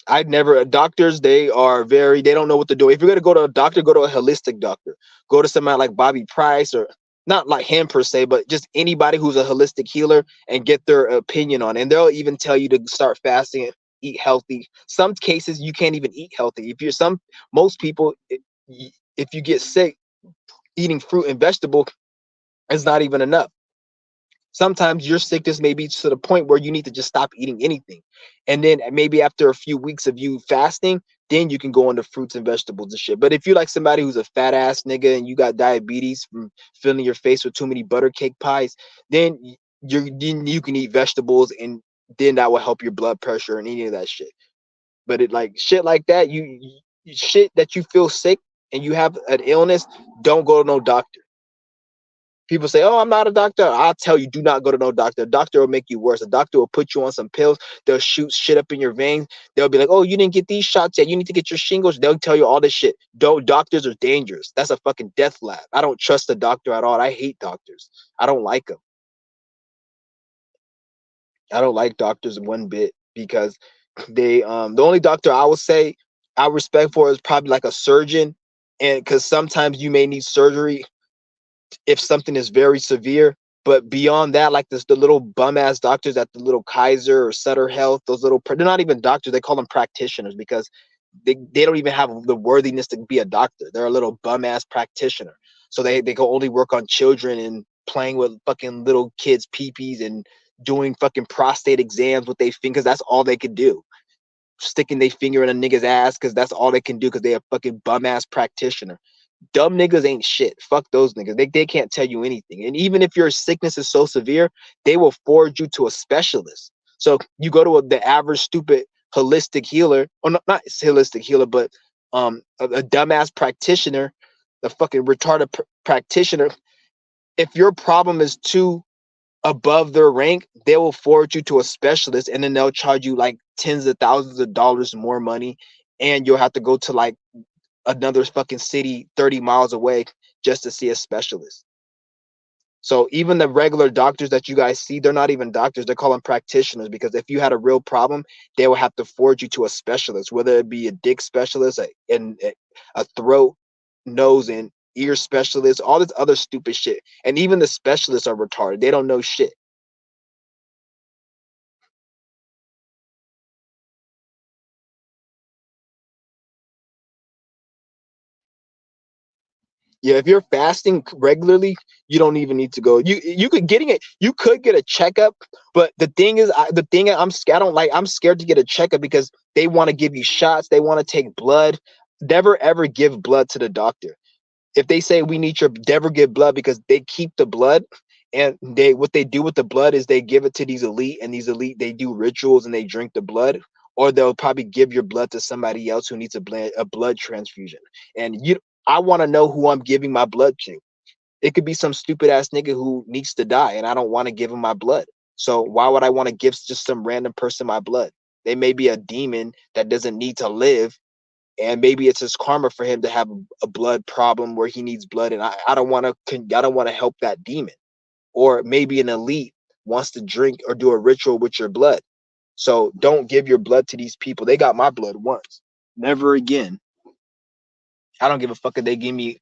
I've never doctors, they don't know what to do. If you're gonna go to a doctor, go to a holistic doctor. Go to somebody like Bobby Price, or not like him per se, but just anybody who's a holistic healer and get their opinion on it. And they'll even tell you to start fasting and eat healthy. Some cases you can't even eat healthy. If you're some Most people, if you get sick, eating fruit and vegetable is not even enough. Sometimes your sickness may be to the point where you need to just stop eating anything. And then maybe after a few weeks of you fasting, then you can go into fruits and vegetables and shit. But if you're like somebody who's a fat ass nigga and you got diabetes from filling your face with too many butter cake pies, then you can eat vegetables, and then that will help your blood pressure and any of that shit. But it like shit like that, shit that you feel sick and you have an illness, don't go to no doctor. People say, "Oh, I'm not a doctor." I'll tell you, do not go to no doctor. A doctor will make you worse. A doctor will put you on some pills. They'll shoot shit up in your veins. They'll be like, "Oh, you didn't get these shots yet. You need to get your shingles." They'll tell you all this shit. Don't Doctors are dangerous. That's a fucking death lab. I don't trust a doctor at all. I hate doctors. I don't like them. I don't like doctors one bit because the only doctor I would say I respect for is probably like a surgeon, and because sometimes you may need surgery if something is very severe. But beyond that, like the little bum ass doctors at the little Kaiser or Sutter Health, those little, they're not even doctors. They call them practitioners because they don't even have the worthiness to be a doctor. They're a little bum ass practitioner. So they can only work on children and playing with fucking little kids' peepees and doing fucking prostate exams with their fingers. That's all they could do. Sticking their finger in a nigga's ass because that's all they can do because they a fucking bum ass practitioner. Dumb niggas ain't shit. Fuck those niggas. They can't tell you anything. And even if your sickness is so severe, they will forward you to a specialist. So you go to the average stupid holistic healer, or not holistic healer, but a dumbass practitioner, a fucking retarded practitioner. If your problem is too above their rank, they will forward you to a specialist, and then they'll charge you like tens of thousands of dollars more money, and you'll have to go to like another fucking city 30 miles away just to see a specialist. So even the regular doctors that you guys see, they're not even doctors. They're calling practitioners because if you had a real problem, they will have to forward you to a specialist, whether it be a dick specialist, a throat, nose, and ear specialist, all this other stupid shit. And even the specialists are retarded. They don't know shit. Yeah, if you're fasting regularly, you don't even need to go. You could get a checkup, but the thing I'm scared. I don't like. I'm scared to get a checkup because they want to give you shots. They want to take blood. Never ever give blood to the doctor. If they say we need your, never give blood because they keep the blood, and what they do with the blood is they give it to these elite, and these elite, they do rituals and they drink the blood, or they'll probably give your blood to somebody else who needs a blood transfusion. And I want to know who I'm giving my blood to. It could be some stupid ass nigga who needs to die, and I don't want to give him my blood. So why would I want to give just some random person my blood? They may be a demon that doesn't need to live, and maybe it's his karma for him to have a blood problem where he needs blood, and I don't want to. I don't want to help that demon. Or maybe an elite wants to drink or do a ritual with your blood. So don't give your blood to these people. They got my blood once, never again. I don't give a fuck if they give me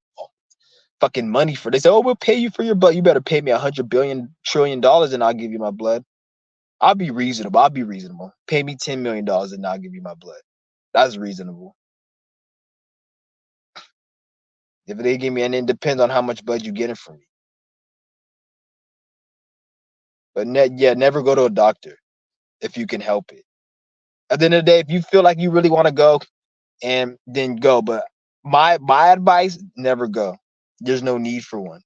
fucking money for. They say, "Oh, we'll pay you for your blood." You better pay me 100 billion trillion dollars, and I'll give you my blood. I'll be reasonable. I'll be reasonable. Pay me $10 million, and I'll give you my blood. That's reasonable. If they give me, and it depends on how much blood you getting from me. But never go to a doctor if you can help it. At the end of the day, if you feel like you really want to go, and then go. But my advice, never go. There's no need for one.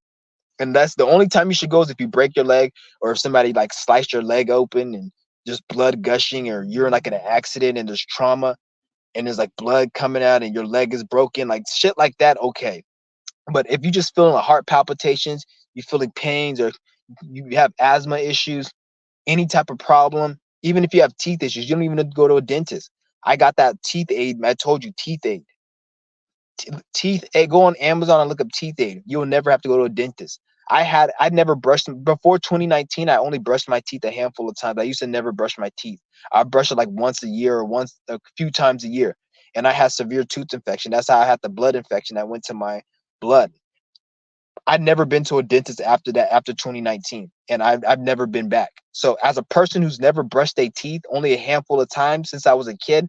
And that's the only time you should go is if you break your leg or if somebody like sliced your leg open and just blood gushing, or you're in like an accident and there's trauma and there's like blood coming out and your leg is broken, like shit like that, okay. But if you just feeling like heart palpitations, you feeling pains, or you have asthma issues, any type of problem, even if you have teeth issues, you don't even need to go to a dentist. I got that teeth aid. I told you, teeth aid. Teeth aid. Go on Amazon and look up teeth aid. You'll never have to go to a dentist. I never brushed them before 2019. I only brushed my teeth a handful of times. I used to never brush my teeth. I brush it like once a year or once a few times a year. And I had severe tooth infection. That's how I had the blood infection that went to my blood. I'd never been to a dentist after that, after 2019, and I've never been back. So as a person who's never brushed their teeth only a handful of times since I was a kid,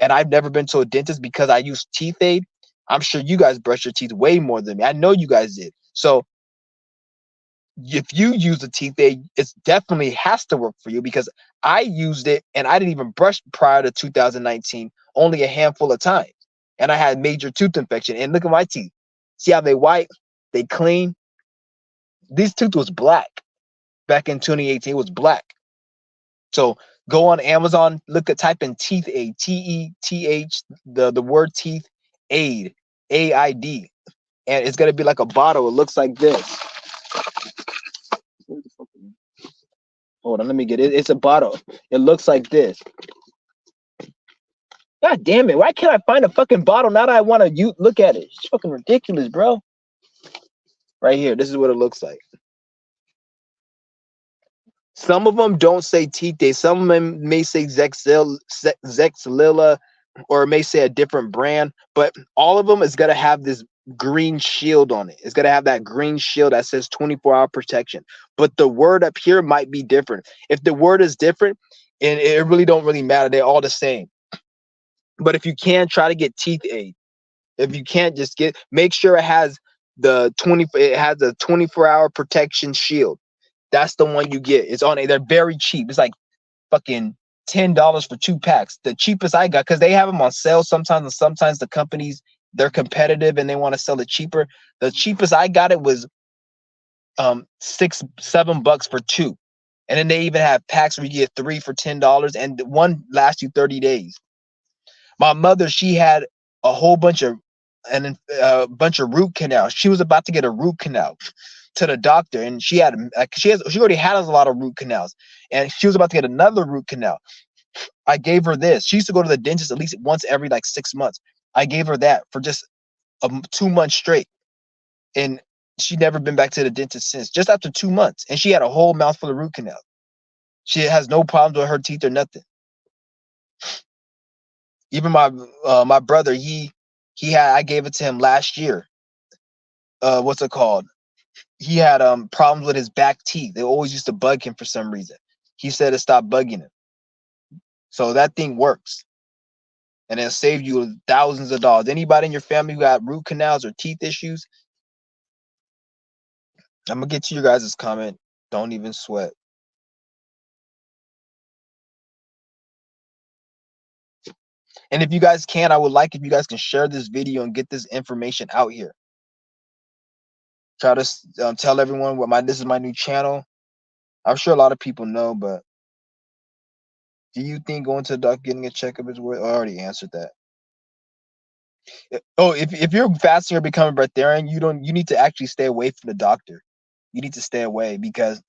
and I've never been to a dentist because I use teeth aid, I'm sure you guys brush your teeth way more than me. I know you guys did. So if you use a teeth aid, it definitely has to work for you, because I used it and I didn't even brush prior to 2019, only a handful of times. And I had major tooth infection. And look at my teeth. See how they white, they clean. This tooth was black back in 2018. It was black. So go on Amazon, type in teeth aid, TETH, the word teeth aid, AID, and it's gonna be like a bottle. It looks like this. Hold on, let me get it. It's a bottle. It looks like this. God damn it! Why can't I find a fucking bottle now that I want to look at it? It's fucking ridiculous, bro. Right here, this is what it looks like. Some of them don't say teeth aid. Some of them may say Zexlilla, or it may say a different brand, but all of them is gonna have this green shield on it. It's gonna have that green shield that says 24-hour protection. But the word up here might be different. If the word is different, and it really don't really matter, they're all the same. But if you can, try to get teeth aid. If you can't, just make sure it has it has a 24-hour protection shield. That's the one you get. It's on it. They're very cheap. It's like fucking $10 for 2 packs. The cheapest I got, because they have them on sale sometimes, and sometimes the companies, they're competitive and they want to sell it cheaper. The cheapest I got it was $6-7 for 2. And then they even have packs where you get 3 for $10, and one lasts you 30 days. My mother, she had a whole bunch of root canals. She was about to get a root canal to the doctor, and she already had a lot of root canals, and she was about to get another root canal. I gave her this. She used to go to the dentist at least once every like 6 months. I gave her that for just 2 months straight, and she'd never been back to the dentist since. Just after 2 months, and she had a whole mouthful of root canal. She has no problems with her teeth or nothing. Even my brother, I gave it to him last year. What's it called? He had problems with his back teeth. They always used to bug him for some reason. He said it stopped bugging him. So that thing works. And it'll save you thousands of dollars. Anybody in your family who got root canals or teeth issues, I'm gonna get to your guys' comment. Don't even sweat. And if you guys can, I would like if you guys can share this video and get this information out here. Try to tell everyone this is my new channel. I'm sure a lot of people know, but do you think going to the doctor, getting a checkup is worth? I already answered that. Oh, if you're fasting or becoming breatharian, you need to actually stay away from the doctor. You need to stay away, because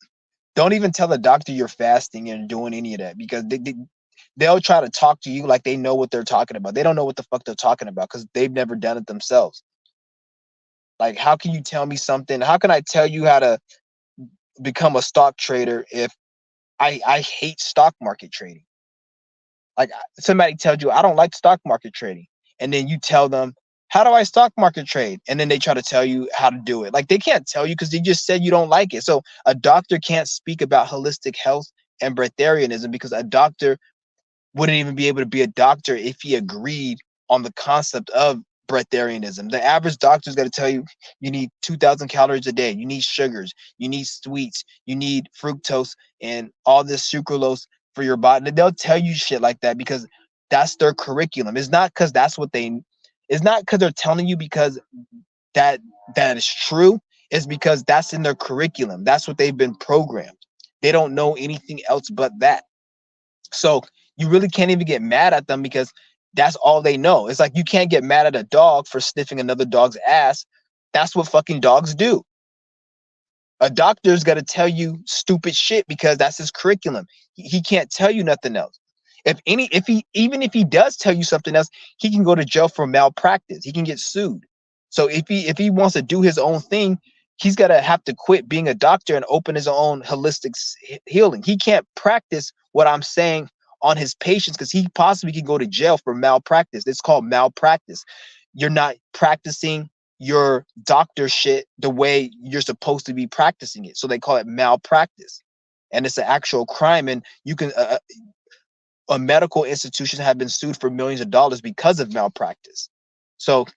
don't even tell the doctor you're fasting and doing any of that, because they'll try to talk to you like they know what they're talking about. They don't know what the fuck they're talking about, because they've never done it themselves. Like, how can you tell me something? How can I tell you how to become a stock trader if I hate stock market trading? Like, somebody tells you, I don't like stock market trading, and then you tell them, how do I stock market trade? And then they try to tell you how to do it. Like, they can't tell you because they just said you don't like it. So a doctor can't speak about holistic health and breatharianism, because a doctor wouldn't even be able to be a doctor if he agreed on the concept of breatharianism. The average doctor's got to tell you you need 2,000 calories a day. You need sugars. You need sweets. You need fructose and all this sucralose for your body. They'll tell you shit like that because that's their curriculum. It's not because that's what they. It's not because they're telling you because that that is true. It's because that's in their curriculum. That's what they've been programmed. They don't know anything else but that. So you really can't even get mad at them because that's all they know. It's like you can't get mad at a dog for sniffing another dog's ass. That's what fucking dogs do. A doctor's got to tell you stupid shit because that's his curriculum. He can't tell you nothing else. If he does tell you something else, he can go to jail for malpractice. He can get sued. So if he wants to do his own thing, he's got to have to quit being a doctor and open his own holistic healing. He can't practice what I'm saying on his patients because he possibly can go to jail for malpractice. It's called malpractice. You're not practicing your doctor shit the way you're supposed to be practicing it. So they call it malpractice. And it's an actual crime. And you can, a medical institution have been sued for millions of dollars because of malpractice. So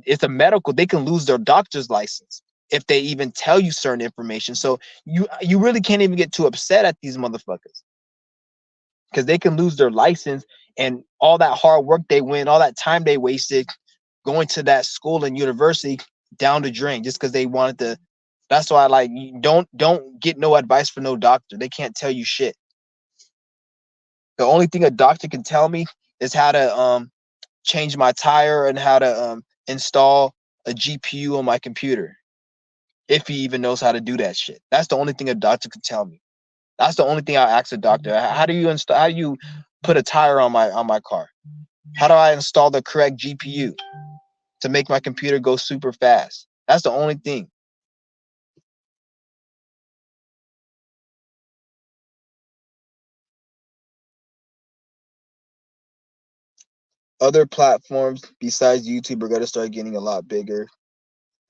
it's a medical, they can lose their doctor's license if they even tell you certain information. So you really can't even get too upset at these motherfuckers because they can lose their license and all that hard work they went, all that time they wasted going to that school and university down the drain just because they wanted to. That's why I like don't get no advice for no doctor. They can't tell you shit. The only thing a doctor can tell me is how to change my tire and how to install a GPU on my computer. If he even knows how to do that shit. That's the only thing a doctor can tell me. That's the only thing I'll ask a doctor. How do you install, how do you put a tire on my car? How do I install the correct GPU to make my computer go super fast? That's the only thing. Other platforms besides YouTube are gonna start getting a lot bigger.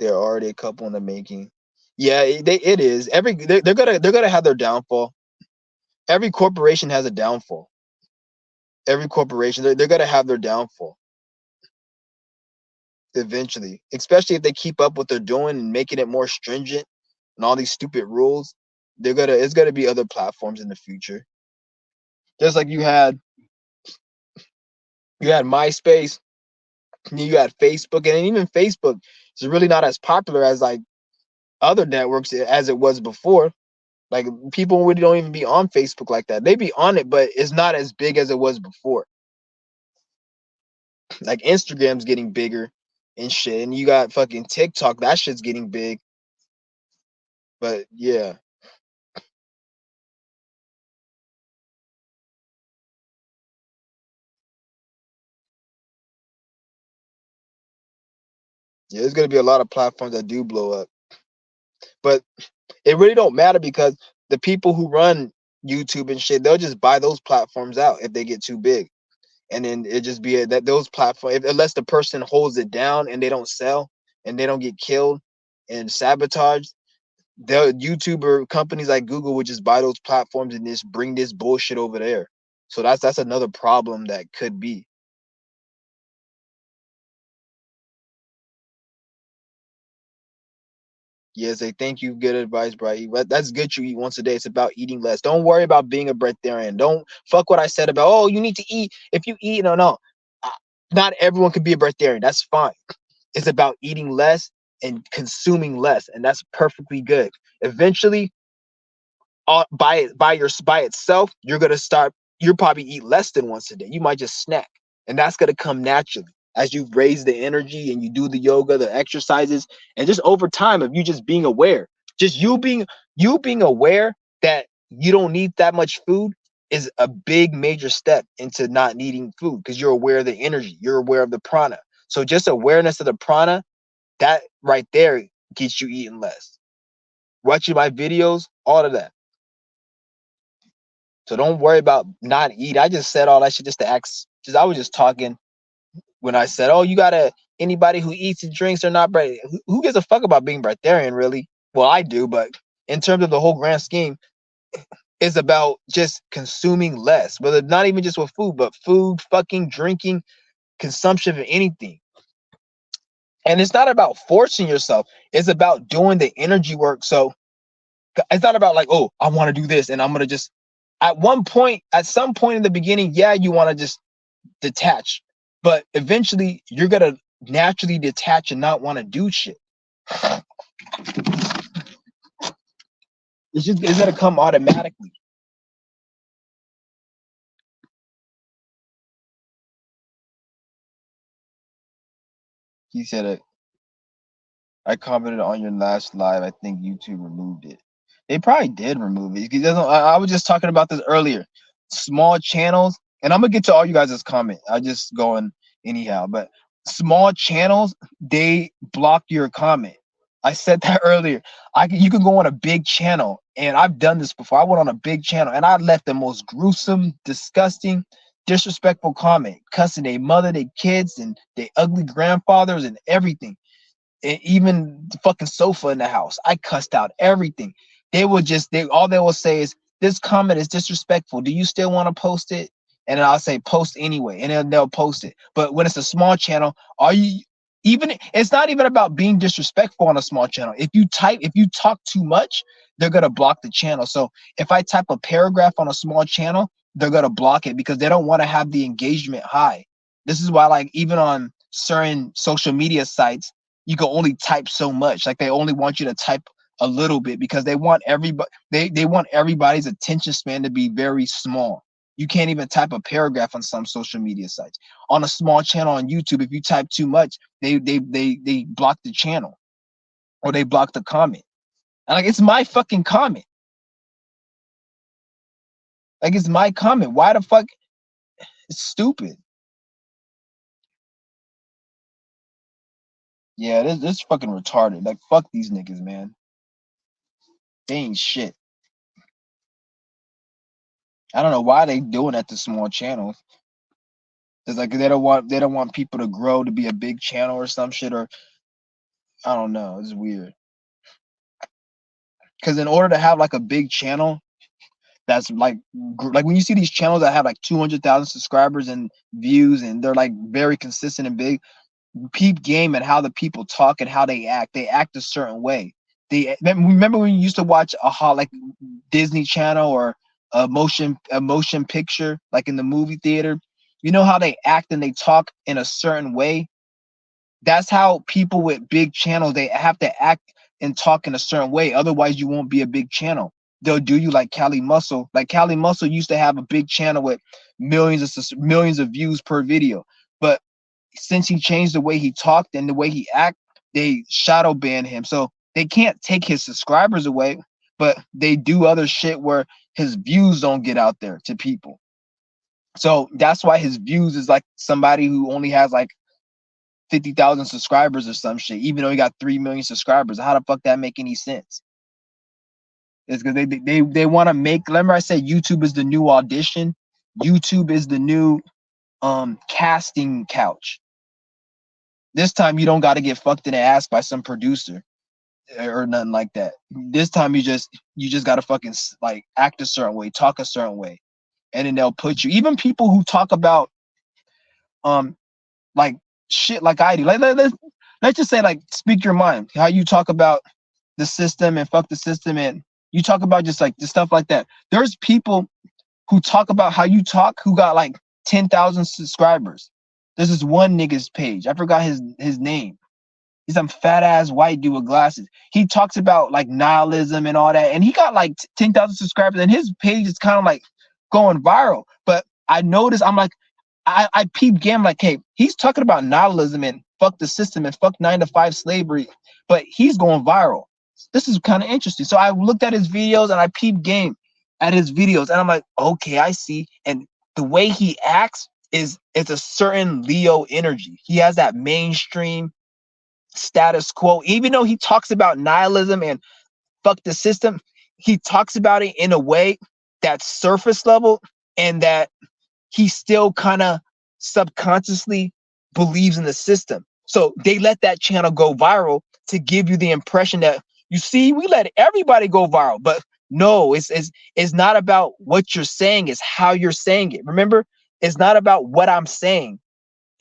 There are already a couple in the making. Yeah, it is. They're gonna have their downfall. Every corporation has a downfall. Every corporation they're gonna have their downfall eventually, especially if they keep up what they're doing and making it more stringent and all these stupid rules. It's gonna be other platforms in the future. Just like you had MySpace, and you had Facebook, and even Facebook is really not as popular as like other networks as it was before. Like people really don't even be on Facebook like that. They be on it, but it's not as big as it was before. Like Instagram's getting bigger and shit, and you got fucking TikTok. That shit's getting big. But yeah, yeah, there's gonna be a lot of platforms that do blow up, but it really don't matter because the people who run YouTube and shit, they'll just buy those platforms out if they get too big, and then it just be that those platforms, unless the person holds it down and they don't sell and they don't get killed and sabotaged, the YouTuber companies like Google would just buy those platforms and just bring this bullshit over there. So that's another problem that could be. Yeah, say thank you. Good advice, bro. That's good. You eat once a day. It's about eating less. Don't worry about being a breatharian. Don't fuck what I said about. Oh, you need to eat. If you eat, no. Uh, Not everyone can be a breatharian. That's fine. It's about eating less and consuming less, and that's perfectly good. Eventually, by itself, you're gonna start. You'll probably eat less than once a day. You might just snack, and that's gonna come naturally as you raise the energy and you do the yoga, the exercises, and just over time of you just being aware, just you being aware that you don't need that much food is a big major step into not needing food because you're aware of the energy, you're aware of the prana. So just awareness of the prana, that right there gets you eating less. Watching my videos, all of that. So don't worry about not eat. I just said all that shit just to ask. Just I was just talking when I said, "Oh, you gotta anybody who eats and drinks or not bread. Who gives a fuck about being breatharian, really?" Well, I do, but in terms of the whole grand scheme, it's about just consuming less. Whether not even just with food, but food, fucking drinking, consumption of anything. And it's not about forcing yourself. It's about doing the energy work. So it's not about like, oh, I want to do this and I'm going to just, at some point in the beginning, yeah, you want to just detach. But eventually you're going to naturally detach and not want to do shit. It's going to come automatically. He said it. I commented on your last live. I think YouTube removed it. They probably did remove it. I was just talking about this earlier. Small channels, and I'm gonna get to all you guys' comment. I just going anyhow, but small channels, they block your comment. I said that earlier. You can go on a big channel, and I've done this before. I went on a big channel and I left the most gruesome, disgusting, disrespectful comment, cussing their mother, their kids, and their ugly grandfathers and everything. And even the fucking sofa in the house. I cussed out everything. All they will say is, this comment is disrespectful. Do you still want to post it? And then I'll say post anyway, and then they'll post it. But when it's a small channel, it's not even about being disrespectful on a small channel. If you talk too much, they're gonna block the channel. So if I type a paragraph on a small channel, they're gonna block it because they don't want to have the engagement high. This is why, like, even on certain social media sites, you can only type so much. Like, they only want you to type a little bit because they want everybody's attention span to be very small. You can't even type a paragraph on some social media sites. On a small channel on YouTube, if you type too much, they block the channel or they block the comment. And like, it's my fucking comment. Like, it's my comment. Why the fuck? It's stupid. Yeah, this fucking retarded. Like, fuck these niggas, man. They ain't shit. I don't know why they doing that to small channels. It's like they don't want people to grow to be a big channel or some shit, or I don't know. It's weird. Because in order to have like a big channel that's like when you see these channels that have like 200,000 subscribers and views and they're like very consistent and big, peep game and how the people talk and how they act. They act a certain way. They remember when you used to watch like Disney Channel or a motion picture like in the movie theater. You know how they act and they talk in a certain way. That's how people with big channels, they have to act and talk in a certain way. Otherwise, you won't be a big channel. They'll do you like Cali Muscle. Like Cali Muscle used to have a big channel with millions of views per video. But since he changed the way he talked and the way he act, they shadow ban him. So they can't take his subscribers away, but they do other shit where his views don't get out there to people. So that's why his views is like somebody who only has like 50,000 subscribers or some shit, even though he got 3 million subscribers. How the fuck that make any sense? It's because they want to make. Remember, I said YouTube is the new audition. YouTube is the new casting couch. This time you don't got to get fucked in the ass by some producer or nothing like that. This time you just got to fucking like act a certain way, talk a certain way, and then they'll put you. Even people who talk about um like shit like I do. Like let's just say, like, speak your mind. How you talk about the system and fuck the system, and you talk about just like the stuff like that. There's people who talk about how you talk who got like 10,000 subscribers. There's this one nigga's page. I forgot his name. He's some fat ass white dude with glasses. He talks about like nihilism and all that, and he got like 10,000 subscribers, and his page is kind of like going viral. But I noticed, I'm like, I peep game like, hey, he's talking about nihilism and fuck the system and fuck 9-to-5 slavery, but he's going viral. This is kind of interesting. So I looked at his videos and I peep game at his videos, and I'm like, okay, I see. And the way he acts it's a certain Leo energy. He has that mainstream status quo. Even though he talks about nihilism and fuck the system, he talks about it in a way that's surface level, and that he still kind of subconsciously believes in the system. So they let that channel go viral to give you the impression that, you see, we let everybody go viral. But no, it's not about what you're saying, it's how you're saying it. Remember, it's not about what I'm saying.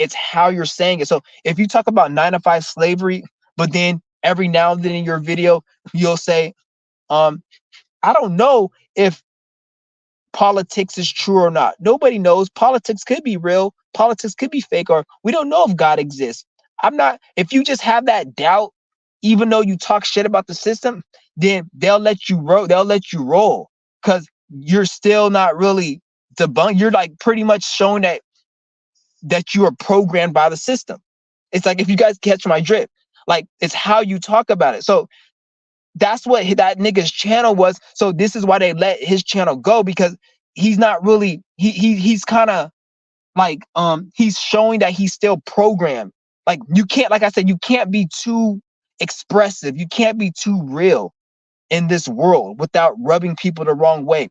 It's how you're saying it. So if you talk about 9 to 5 slavery, but then every now and then in your video, you'll say, I don't know if politics is true or not. Nobody knows. Politics could be real. Politics could be fake, or we don't know if God exists. I'm not, if you just have that doubt, even though you talk shit about the system, then they'll let you roll. They'll let you roll because you're still not really debunked. You're like pretty much showing that you are programmed by the system. It's like, if you guys catch my drift, like it's how you talk about it. So that's what that nigga's channel was. So this is why they let his channel go, because he's not really, he's kind of like, he's showing that he's still programmed. Like you can't, like I said, you can't be too expressive. You can't be too real in this world without rubbing people the wrong way.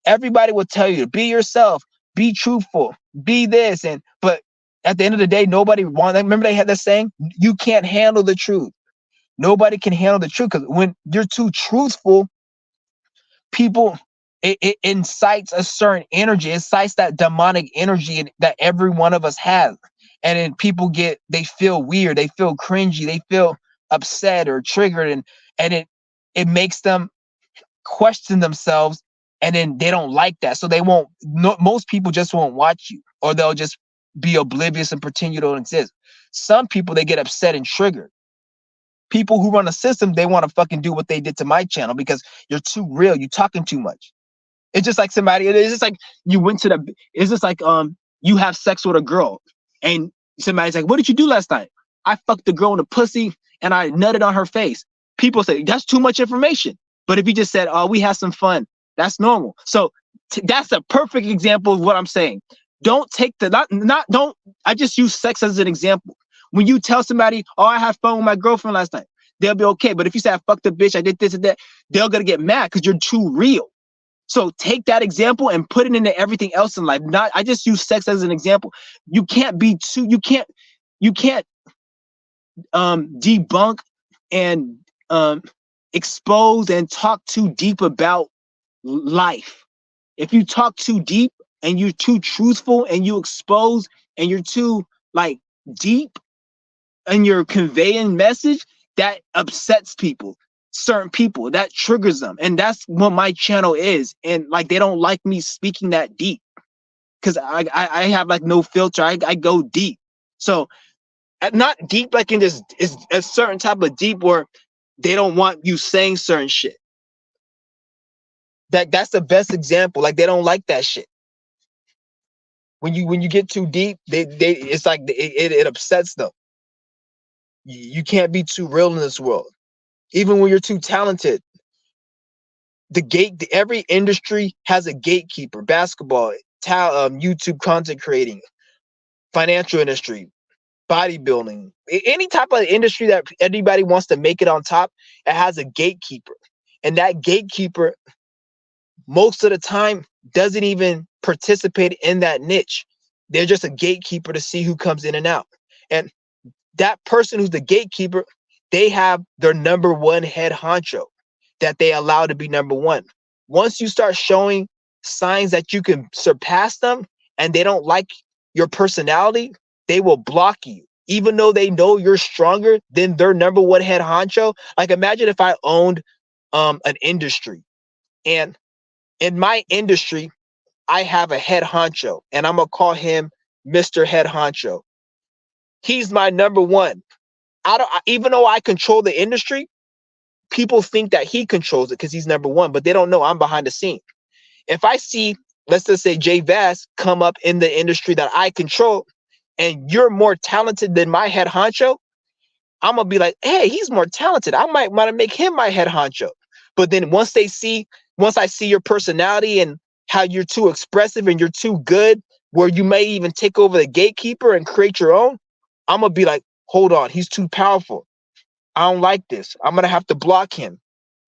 Everybody will tell you to be yourself, be truthful, be this, but at the end of the day, nobody wants. Remember they had that saying, you can't handle the truth. Nobody can handle the truth, because when you're too truthful, people, it incites a certain energy, it incites that demonic energy that every one of us has. And then people they feel weird, they feel cringy, they feel upset or triggered, and it makes them question themselves, and then they don't like that. So they won't, most people just won't watch you, or they'll just be oblivious and pretend you don't exist. Some people, they get upset and triggered. People who run a system, they want to fucking do what they did to my channel because you're too real. You talking too much. It's just like somebody, it's just like you went to it's just like, you have sex with a girl and somebody's like, what did you do last night? I fucked the girl in the pussy and I nutted on her face. People say that's too much information. But if you just said, oh, we had some fun, that's normal. So that's a perfect example of what I'm saying. Don't take don't, I just use sex as an example. When you tell somebody, oh, I had fun with my girlfriend last night, they'll be okay. But if you say I fucked a bitch, I did this and that, they're gonna get mad because you're too real. So take that example and put it into everything else in life. I just use sex as an example. You can't be too, you can't debunk and expose and talk too deep about life. If you talk too deep and you're too truthful and you expose and you're too like deep and you're conveying message, that upsets people, certain people, that triggers them. And that's what my channel is. And like, they don't like me speaking that deep because I have like no filter. I go deep. So not deep like in this is a certain type of deep where they don't want you saying certain shit. That's the best example. Like, they don't like that shit. When you get too deep, they it's like it upsets them. You can't be too real in this world. Even when you're too talented, every industry has a gatekeeper. Basketball, YouTube content creating, financial industry, bodybuilding, any type of industry that anybody wants to make it on top, it has a gatekeeper. And that gatekeeper, most of the time, doesn't even participate in that niche. They're just a gatekeeper to see who comes in and out. And that person who's the gatekeeper, they have their number one head honcho that they allow to be number one. Once you start showing signs that you can surpass them and they don't like your personality, they will block you. Even though they know you're stronger than their number one head honcho. Like, imagine if I owned an industry, and in my industry, I have a head honcho, and I'm gonna call him Mr. Head Honcho. He's my number one. Even though I control the industry, people think that he controls it because he's number one, but they don't know I'm behind the scene. If I see, let's just say, Jay Vass come up in the industry that I control, and you're more talented than my head honcho, I'm gonna be like, hey, he's more talented. I might want to make him my head honcho. But then once I see your personality and how you're too expressive and you're too good, where you may even take over the gatekeeper and create your own, I'm gonna be like, hold on, he's too powerful. I don't like this. I'm gonna have to block him.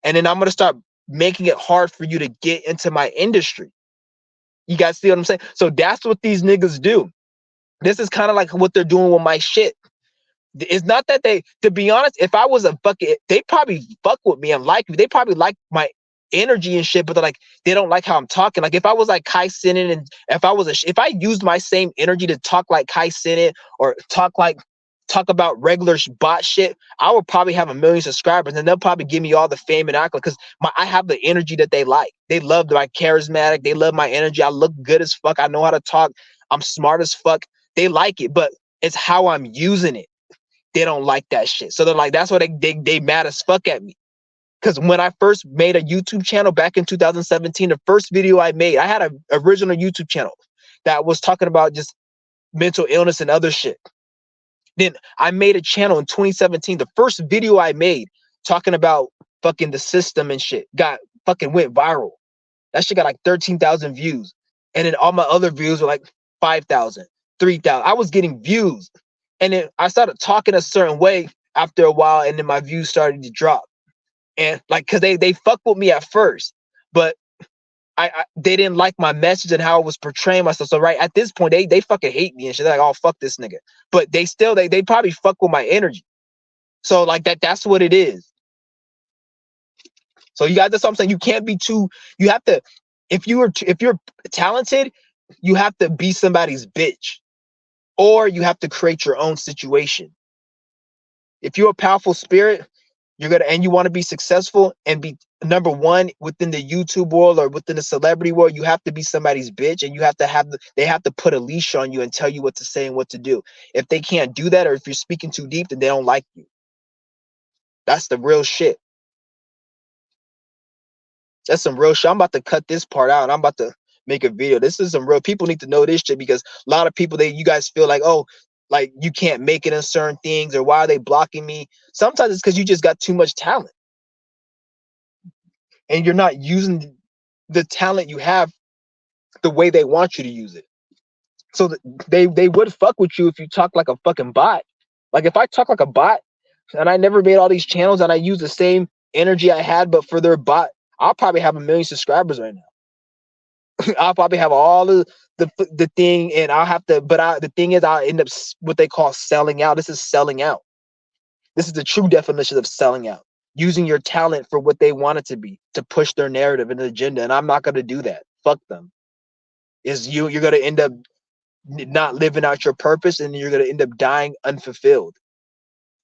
And then I'm gonna start making it hard for you to get into my industry. You guys see what I'm saying? So that's what these niggas do. This is kind of like what they're doing with my shit. It's not that to be honest, if I was a fucking, they probably fuck with me and like me. They probably like energy and shit, but they're like, they don't like how I'm talking. Like if I was like Kai Cenat, and if I used my same energy to talk like Kai Cenat, or talk about regular bot shit, I would probably have 1 million subscribers, and they'll probably give me all the fame and accolades because I have the energy that they like. They love my charismatic. They love my energy. I look good as fuck. I know how to talk. I'm smart as fuck. They like it, but it's how I'm using it. They don't like that shit. So they're like, that's why they mad as fuck at me. Because when I first made a YouTube channel back in 2017, the first video I made, I had an original YouTube channel that was talking about just mental illness and other shit. Then I made a channel in 2017. The first video I made talking about fucking the system and shit went viral. That shit got like 13,000 views. And then all my other views were like 5,000, 3,000. I was getting views. And then I started talking a certain way after a while, and then my views started to drop. And like, cause they fucked with me at first, but they didn't like my message and how I was portraying myself. So right at this point, they fucking hate me and shit. They're like, oh, fuck this nigga. But they probably fuck with my energy. So like that's what it is. So that's what I'm saying. You can't be you have to, if you're talented, you have to be somebody's bitch, or you have to create your own situation. If you're a powerful spirit, and you want to be successful and be number one within the YouTube world or within the celebrity world, you have to be somebody's bitch, and you have to they have to put a leash on you and tell you what to say and what to do. If they can't do that, or if you're speaking too deep, then they don't like you. That's the real shit. That's some real shit. I'm about to cut this part out and I'm about to make a video. This is some real, people need to know this shit, because a lot of people, you guys feel like, oh, like you can't make it in certain things, or why are they blocking me? Sometimes it's because you just got too much talent and you're not using the talent you have the way they want you to use it. So they would fuck with you if you talk like a fucking bot. Like if I talk like a bot and I never made all these channels and I use the same energy I had but for their bot, I'll probably have 1 million subscribers right now. I'll probably have all the thing, and I'll have to, but the thing is, I'll end up what they call selling out. This is selling out. This is the true definition of selling out. Using your talent for what they want it to be, to push their narrative and agenda. And I'm not going to do that. Fuck them. You're going to end up not living out your purpose, and you're going to end up dying unfulfilled.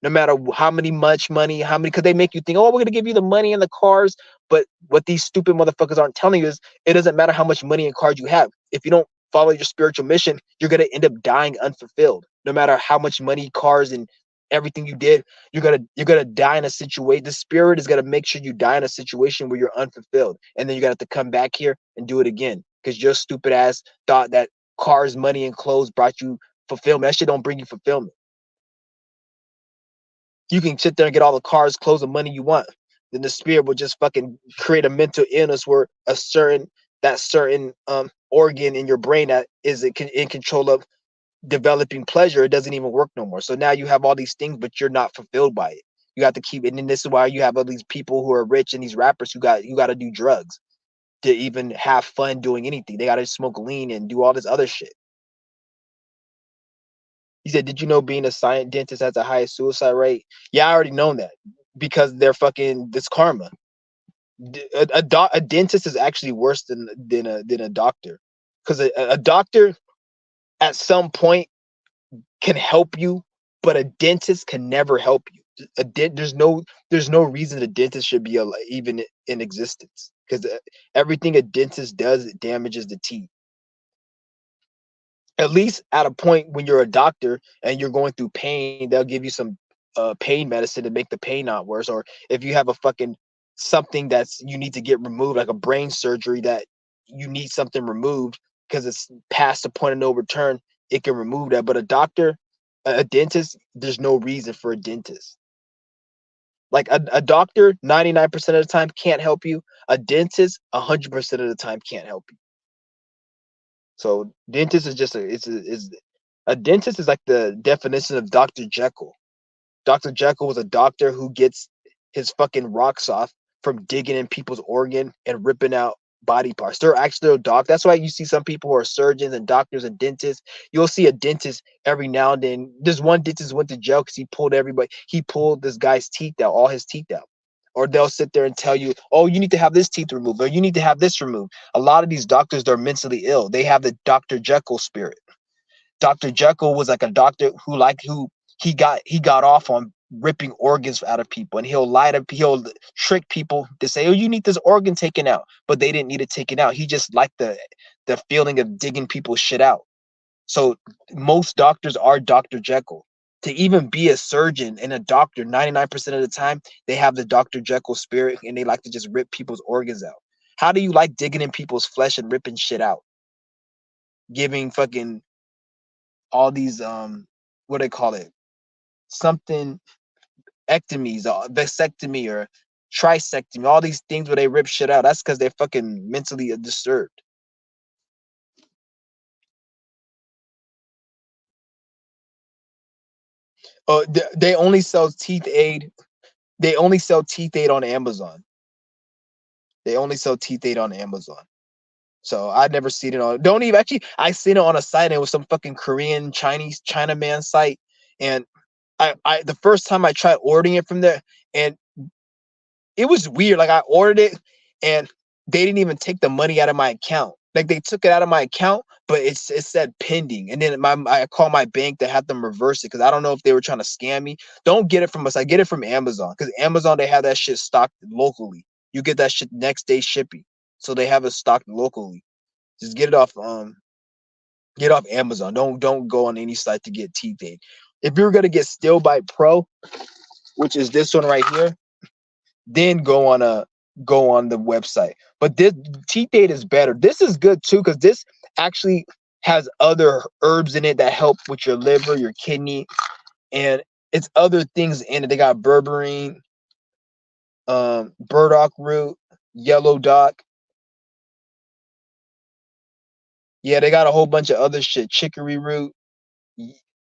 No matter how much money, because they make you think, oh, we're going to give you the money and the cars. But what these stupid motherfuckers aren't telling you is it doesn't matter how much money and cars you have. If you don't follow your spiritual mission, you're going to end up dying unfulfilled. No matter how much money, cars, and everything you did, you're gonna die in a situation. The spirit is gonna make sure you die in a situation where you're unfulfilled, and then you're gonna have to come back here and do it again, because your stupid ass thought that cars, money, and clothes brought you fulfillment. That shit don't bring you fulfillment. You can sit there and get all the cars, clothes, and money you want. Then the spirit will just fucking create a mental illness where certain organ in your brain that is in control of developing pleasure, it doesn't even work no more. So now you have all these things, but you're not fulfilled by it. You have to keep it. And this is why you have all these people who are rich and these rappers who you got to do drugs to even have fun doing anything. They got to smoke lean and do all this other shit. He said, did you know being a science dentist has the highest suicide rate? Yeah, I already know that, because they're fucking, this karma. A dentist is actually worse than a doctor, because a doctor at some point can help you, but a dentist can never help you. There's no reason a dentist should be even in existence, because everything a dentist does, it damages the teeth. At least at a point when you're a doctor and you're going through pain, they'll give you some pain medicine to make the pain not worse. Or if you have a fucking something that's you need to get removed, like a brain surgery that you need something removed because it's past the point of no return, it can remove that. But a doctor, a dentist, there's no reason for a dentist. Like a doctor, 99% of the time can't help you. A dentist, 100% of the time can't help you. So dentist is just a dentist is like the definition of Dr. Jekyll. Dr. Jekyll was a doctor who gets his fucking rocks off from digging in people's organ and ripping out body parts. They're actually a doc. That's why you see some people who are surgeons and doctors and dentists. You'll see a dentist every now and then. There's one dentist went to jail because he pulled this guy's teeth out, all his teeth out. or they'll sit there and tell you, oh, you need to have this teeth removed, or you need to have this removed. A lot of these doctors, they're mentally ill. They have the Dr. Jekyll spirit. Dr. Jekyll was like a doctor who he got off on ripping organs out of people, and he'll trick people to say, oh, you need this organ taken out, but they didn't need it taken out. He just liked the feeling of digging people's shit out. So most doctors are Dr. Jekyll. To even be a surgeon and a doctor, 99% of the time, they have the Dr. Jekyll spirit, and they like to just rip people's organs out. How do you like digging in people's flesh and ripping shit out? Giving fucking all these what do they call it? Something ectomies, or vasectomy, or trisectomy, all these things where they rip shit out. That's because they're fucking mentally disturbed. Oh, they only sell teeth aid. They only sell teeth aid on Amazon. They only sell teeth aid on Amazon. So I'd never seen it on. Don't even actually. I seen it on a site, and it was some fucking Korean, Chinese, Chinaman site. And I the first time I tried ordering it from there, and it was weird. Like I ordered it, and they didn't even take the money out of my account. Like they took it out of my account, but it said pending. And then I called my bank to have them reverse it because I don't know if they were trying to scam me. Don't get it from us. I get it from Amazon because Amazon, they have that shit stocked locally. You get that shit next day shipping, so they have it stocked locally. Just get off Amazon. Don't go on any site to get teeth aid. If you're gonna get Steel Bite Pro, which is this one right here, then go on the website. But this teeth aid is better. This is good too because this actually has other herbs in it that help with your liver, your kidney, and it's other things in it. They got berberine, burdock root, yellow dock. Yeah, they got a whole bunch of other shit. Chicory root,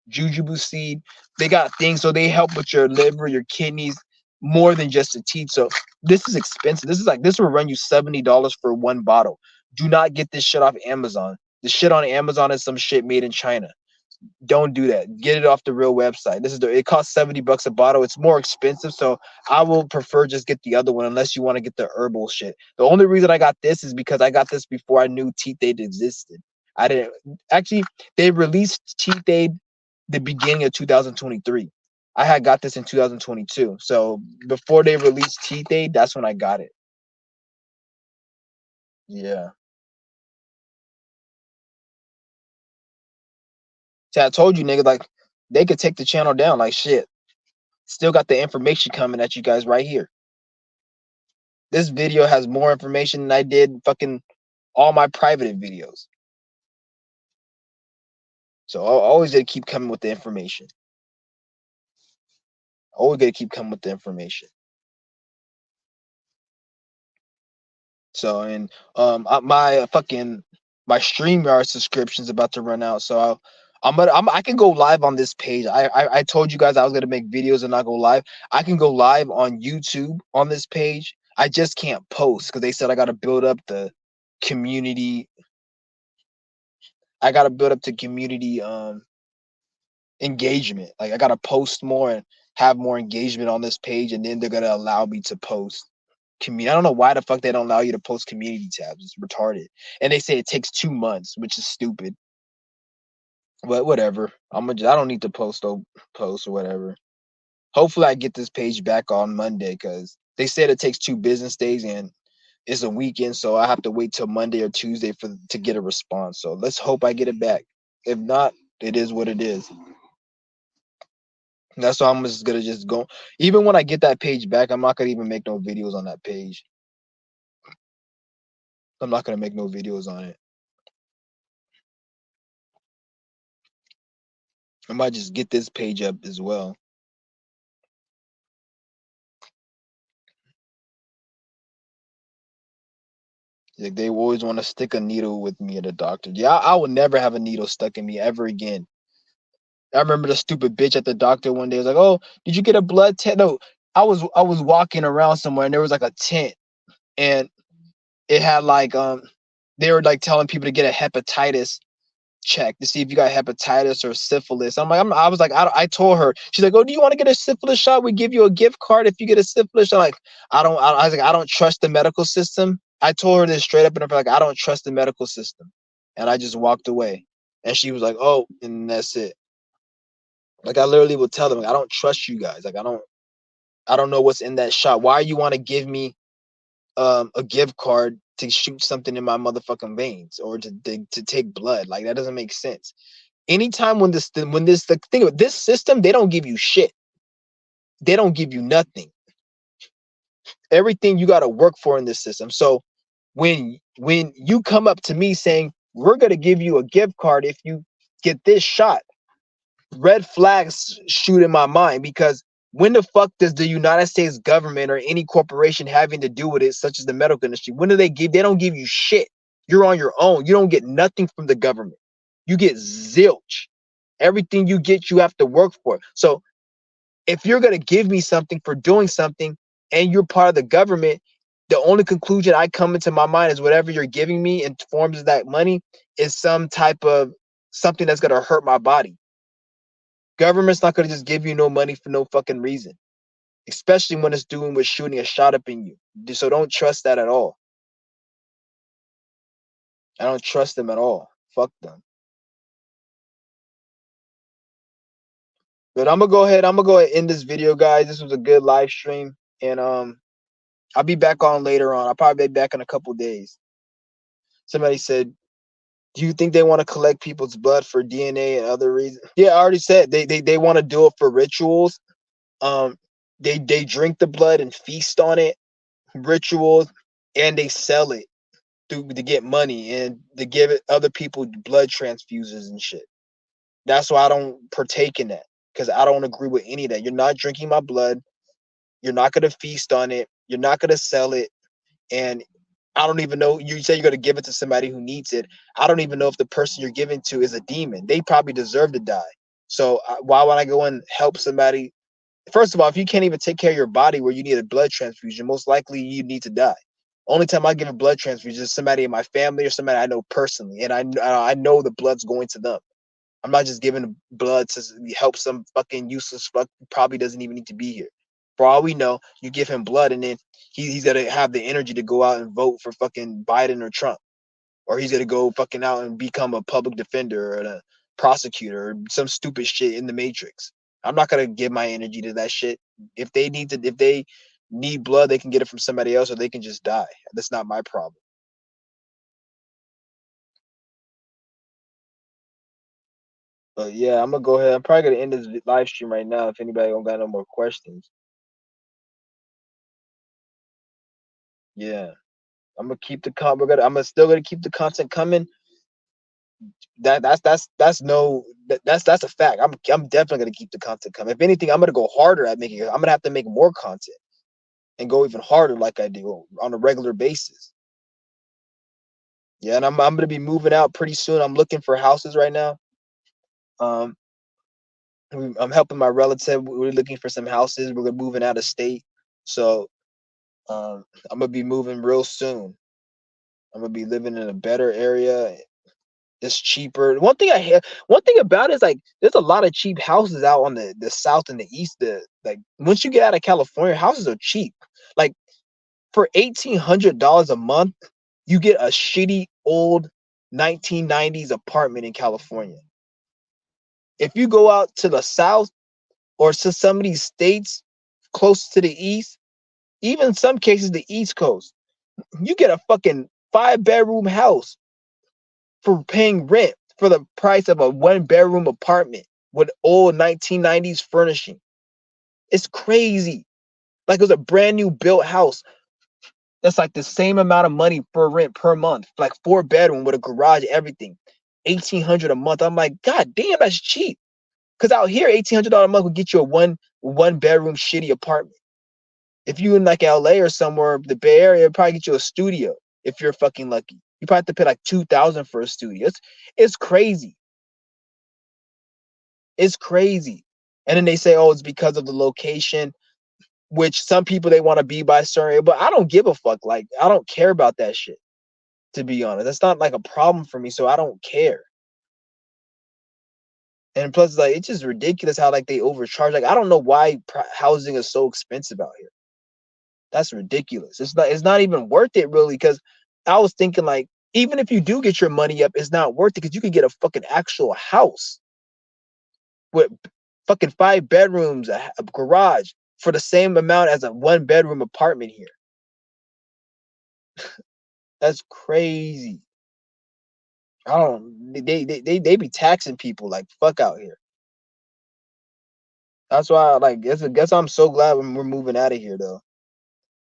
jujube seed. They got things so they help with your liver, your kidneys, more than just the teeth. So this is expensive. This will run you $70 for one bottle. Do not get this shit off Amazon. The shit on Amazon is some shit made in China. Don't do that. Get it off the real website. It costs $70 a bottle. It's more expensive, so I will prefer just get the other one unless you want to get the herbal shit. The only reason I got this is because I got this before I knew teeth aid existed. I didn't actually. They released teeth aid the beginning of 2023. I had got this in 2022. So before they released teeth aid, that's when I got it. Yeah. See, I told you, nigga, like they could take the channel down like shit. Still got the information coming at you guys right here. This video has more information than I did fucking all my private videos. So I always gotta keep coming with the information. Always gotta keep coming with the information. So and my fucking my StreamYard subscription is about to run out. So I can go live on this page. I told you guys I was gonna make videos and not go live. I can go live on YouTube on this page. I just can't post because they said I gotta build up the community. I gotta build up the community engagement. Like I gotta post more and have more engagement on this page, and then they're gonna allow me to post community. I don't know why the fuck they don't allow you to post community tabs. It's retarded. And they say it takes 2 months, which is stupid. But whatever. I don't need to post or whatever. Hopefully I get this page back on Monday because they said it takes 2 business days and it's a weekend, so I have to wait till Monday or Tuesday to get a response. So let's hope I get it back. If not, it is what it is. That's why I'm just gonna just go. Even when I get that page back, I'm not gonna even make no videos on that page. I'm not gonna make no videos on it. I might just get this page up as well. Like they always want to stick a needle with me at a doctor. Yeah, I would never have a needle stuck in me ever again. I remember the stupid bitch at the doctor one day was like, "Oh, did you get a blood test?" No, I was walking around somewhere and there was like a tent and it had like they were like telling people to get a hepatitis check to see if you got hepatitis or syphilis. I was like, I told her, she's like, oh, do you want to get a syphilis shot? We give you a gift card if you get a syphilis shot. Like, I was like, I don't trust the medical system. I told her this straight up, and I'm like, I don't trust the medical system. And I just walked away. And she was like, oh, and that's it. Like, I literally would tell them, like, I don't trust you guys. Like, I don't know what's in that shot. Why you want to give me a gift card to shoot something in my motherfucking veins or to take blood? Like, that doesn't make sense. Anytime when the thing of this system, they don't give you shit. They don't give you nothing. Everything you got to work for in this system. So when you come up to me saying we're gonna give you a gift card if you get this shot, red flags shoot in my mind, because when the fuck does the United States government or any corporation having to do with it, such as the medical industry, when do they give? They don't give you shit. You're on your own. You don't get nothing from the government. You get zilch. Everything you get, you have to work for. So if you're going to give me something for doing something and you're part of the government, the only conclusion I come into my mind is whatever you're giving me in forms of that money is some type of something that's going to hurt my body. Government's not going to just give you no money for no fucking reason, especially when it's doing with shooting a shot up in you. So don't trust that at all. I don't trust them at all. Fuck them. But I'm gonna go ahead. I'm gonna go ahead and end this video, guys. This was a good live stream, and I'll be back on later on. I'll probably be back in a couple days. Somebody said, "Do you think they want to collect people's blood for DNA and other reasons?" Yeah, I already said they want to do it for rituals. Um, they drink the blood and feast on it, rituals, and they sell it to get money and to give it other people blood transfusions and shit. That's why I don't partake in that, because I don't agree with any of that. You're not drinking my blood. You're not gonna feast on it. You're not gonna sell it. And I don't even know. You say you're gonna give it to somebody who needs it. I don't even know if the person you're giving to is a demon. They probably deserve to die. So why would I go and help somebody? First of all, if you can't even take care of your body where you need a blood transfusion, most likely you need to die. Only time I give a blood transfusion is somebody in my family or somebody I know personally, and I know the blood's going to them. I'm not just giving blood to help some fucking useless fuck who probably doesn't even need to be here. For all we know, you give him blood and then he's gonna have the energy to go out and vote for fucking Biden or Trump, or he's gonna go fucking out and become a public defender or a prosecutor or some stupid shit in the Matrix. I'm not gonna give my energy to that shit. If they need blood, they can get it from somebody else, or they can just die. That's not my problem. But yeah, I'm gonna go ahead. I'm probably gonna end this live stream right now if anybody don't got no more questions. Yeah, I'm gonna keep the I'm still gonna keep the content coming. That's no that's a fact. I'm definitely gonna keep the content coming. If anything, I'm gonna go harder at making it. I'm gonna have to make more content and go even harder like I do on a regular basis. Yeah, and I'm gonna be moving out pretty soon. I'm looking for houses right now. Um, I'm helping my relative. We're looking for some houses. We're moving out of state, so I'm gonna be moving real soon. I'm gonna be living in a better area. It's cheaper. One thing about it is like there's a lot of cheap houses out on the south and the east. Like once you get out of California, houses are cheap. Like for $1,800 a month, you get a shitty old 1990s apartment in California. If you go out to the south or to some of these states close to the east, even in some cases the East Coast, you get a fucking 5-bedroom house for paying rent for the price of a 1-bedroom apartment with old 1990s furnishing. It's crazy. Like it was a brand new built house. That's like the same amount of money for rent per month, like 4-bedroom with a garage, everything. 1,800 a month. I'm like, God damn, that's cheap. Cause out here, $1,800 a month would get you a one bedroom shitty apartment. If you in like LA or somewhere, the Bay Area, it'd probably get you a studio if you're fucking lucky. You probably have to pay like 2,000 for a studio. It's crazy. It's crazy. And then they say, oh, it's because of the location, which some people they want to be by certain, but I don't give a fuck. Like, I don't care about that shit, to be honest. That's not like a problem for me, so I don't care. And plus, like, it's just ridiculous how like they overcharge. Like, I don't know why housing is so expensive out here. That's ridiculous. It's not even worth it really. Because I was thinking like, even if you do get your money up, it's not worth it because you could get a fucking actual house with fucking 5 bedrooms, a garage for the same amount as a 1 bedroom apartment here. That's crazy. I don't. They be taxing people like fuck out here. That's why like guess I'm so glad when we're moving out of here though.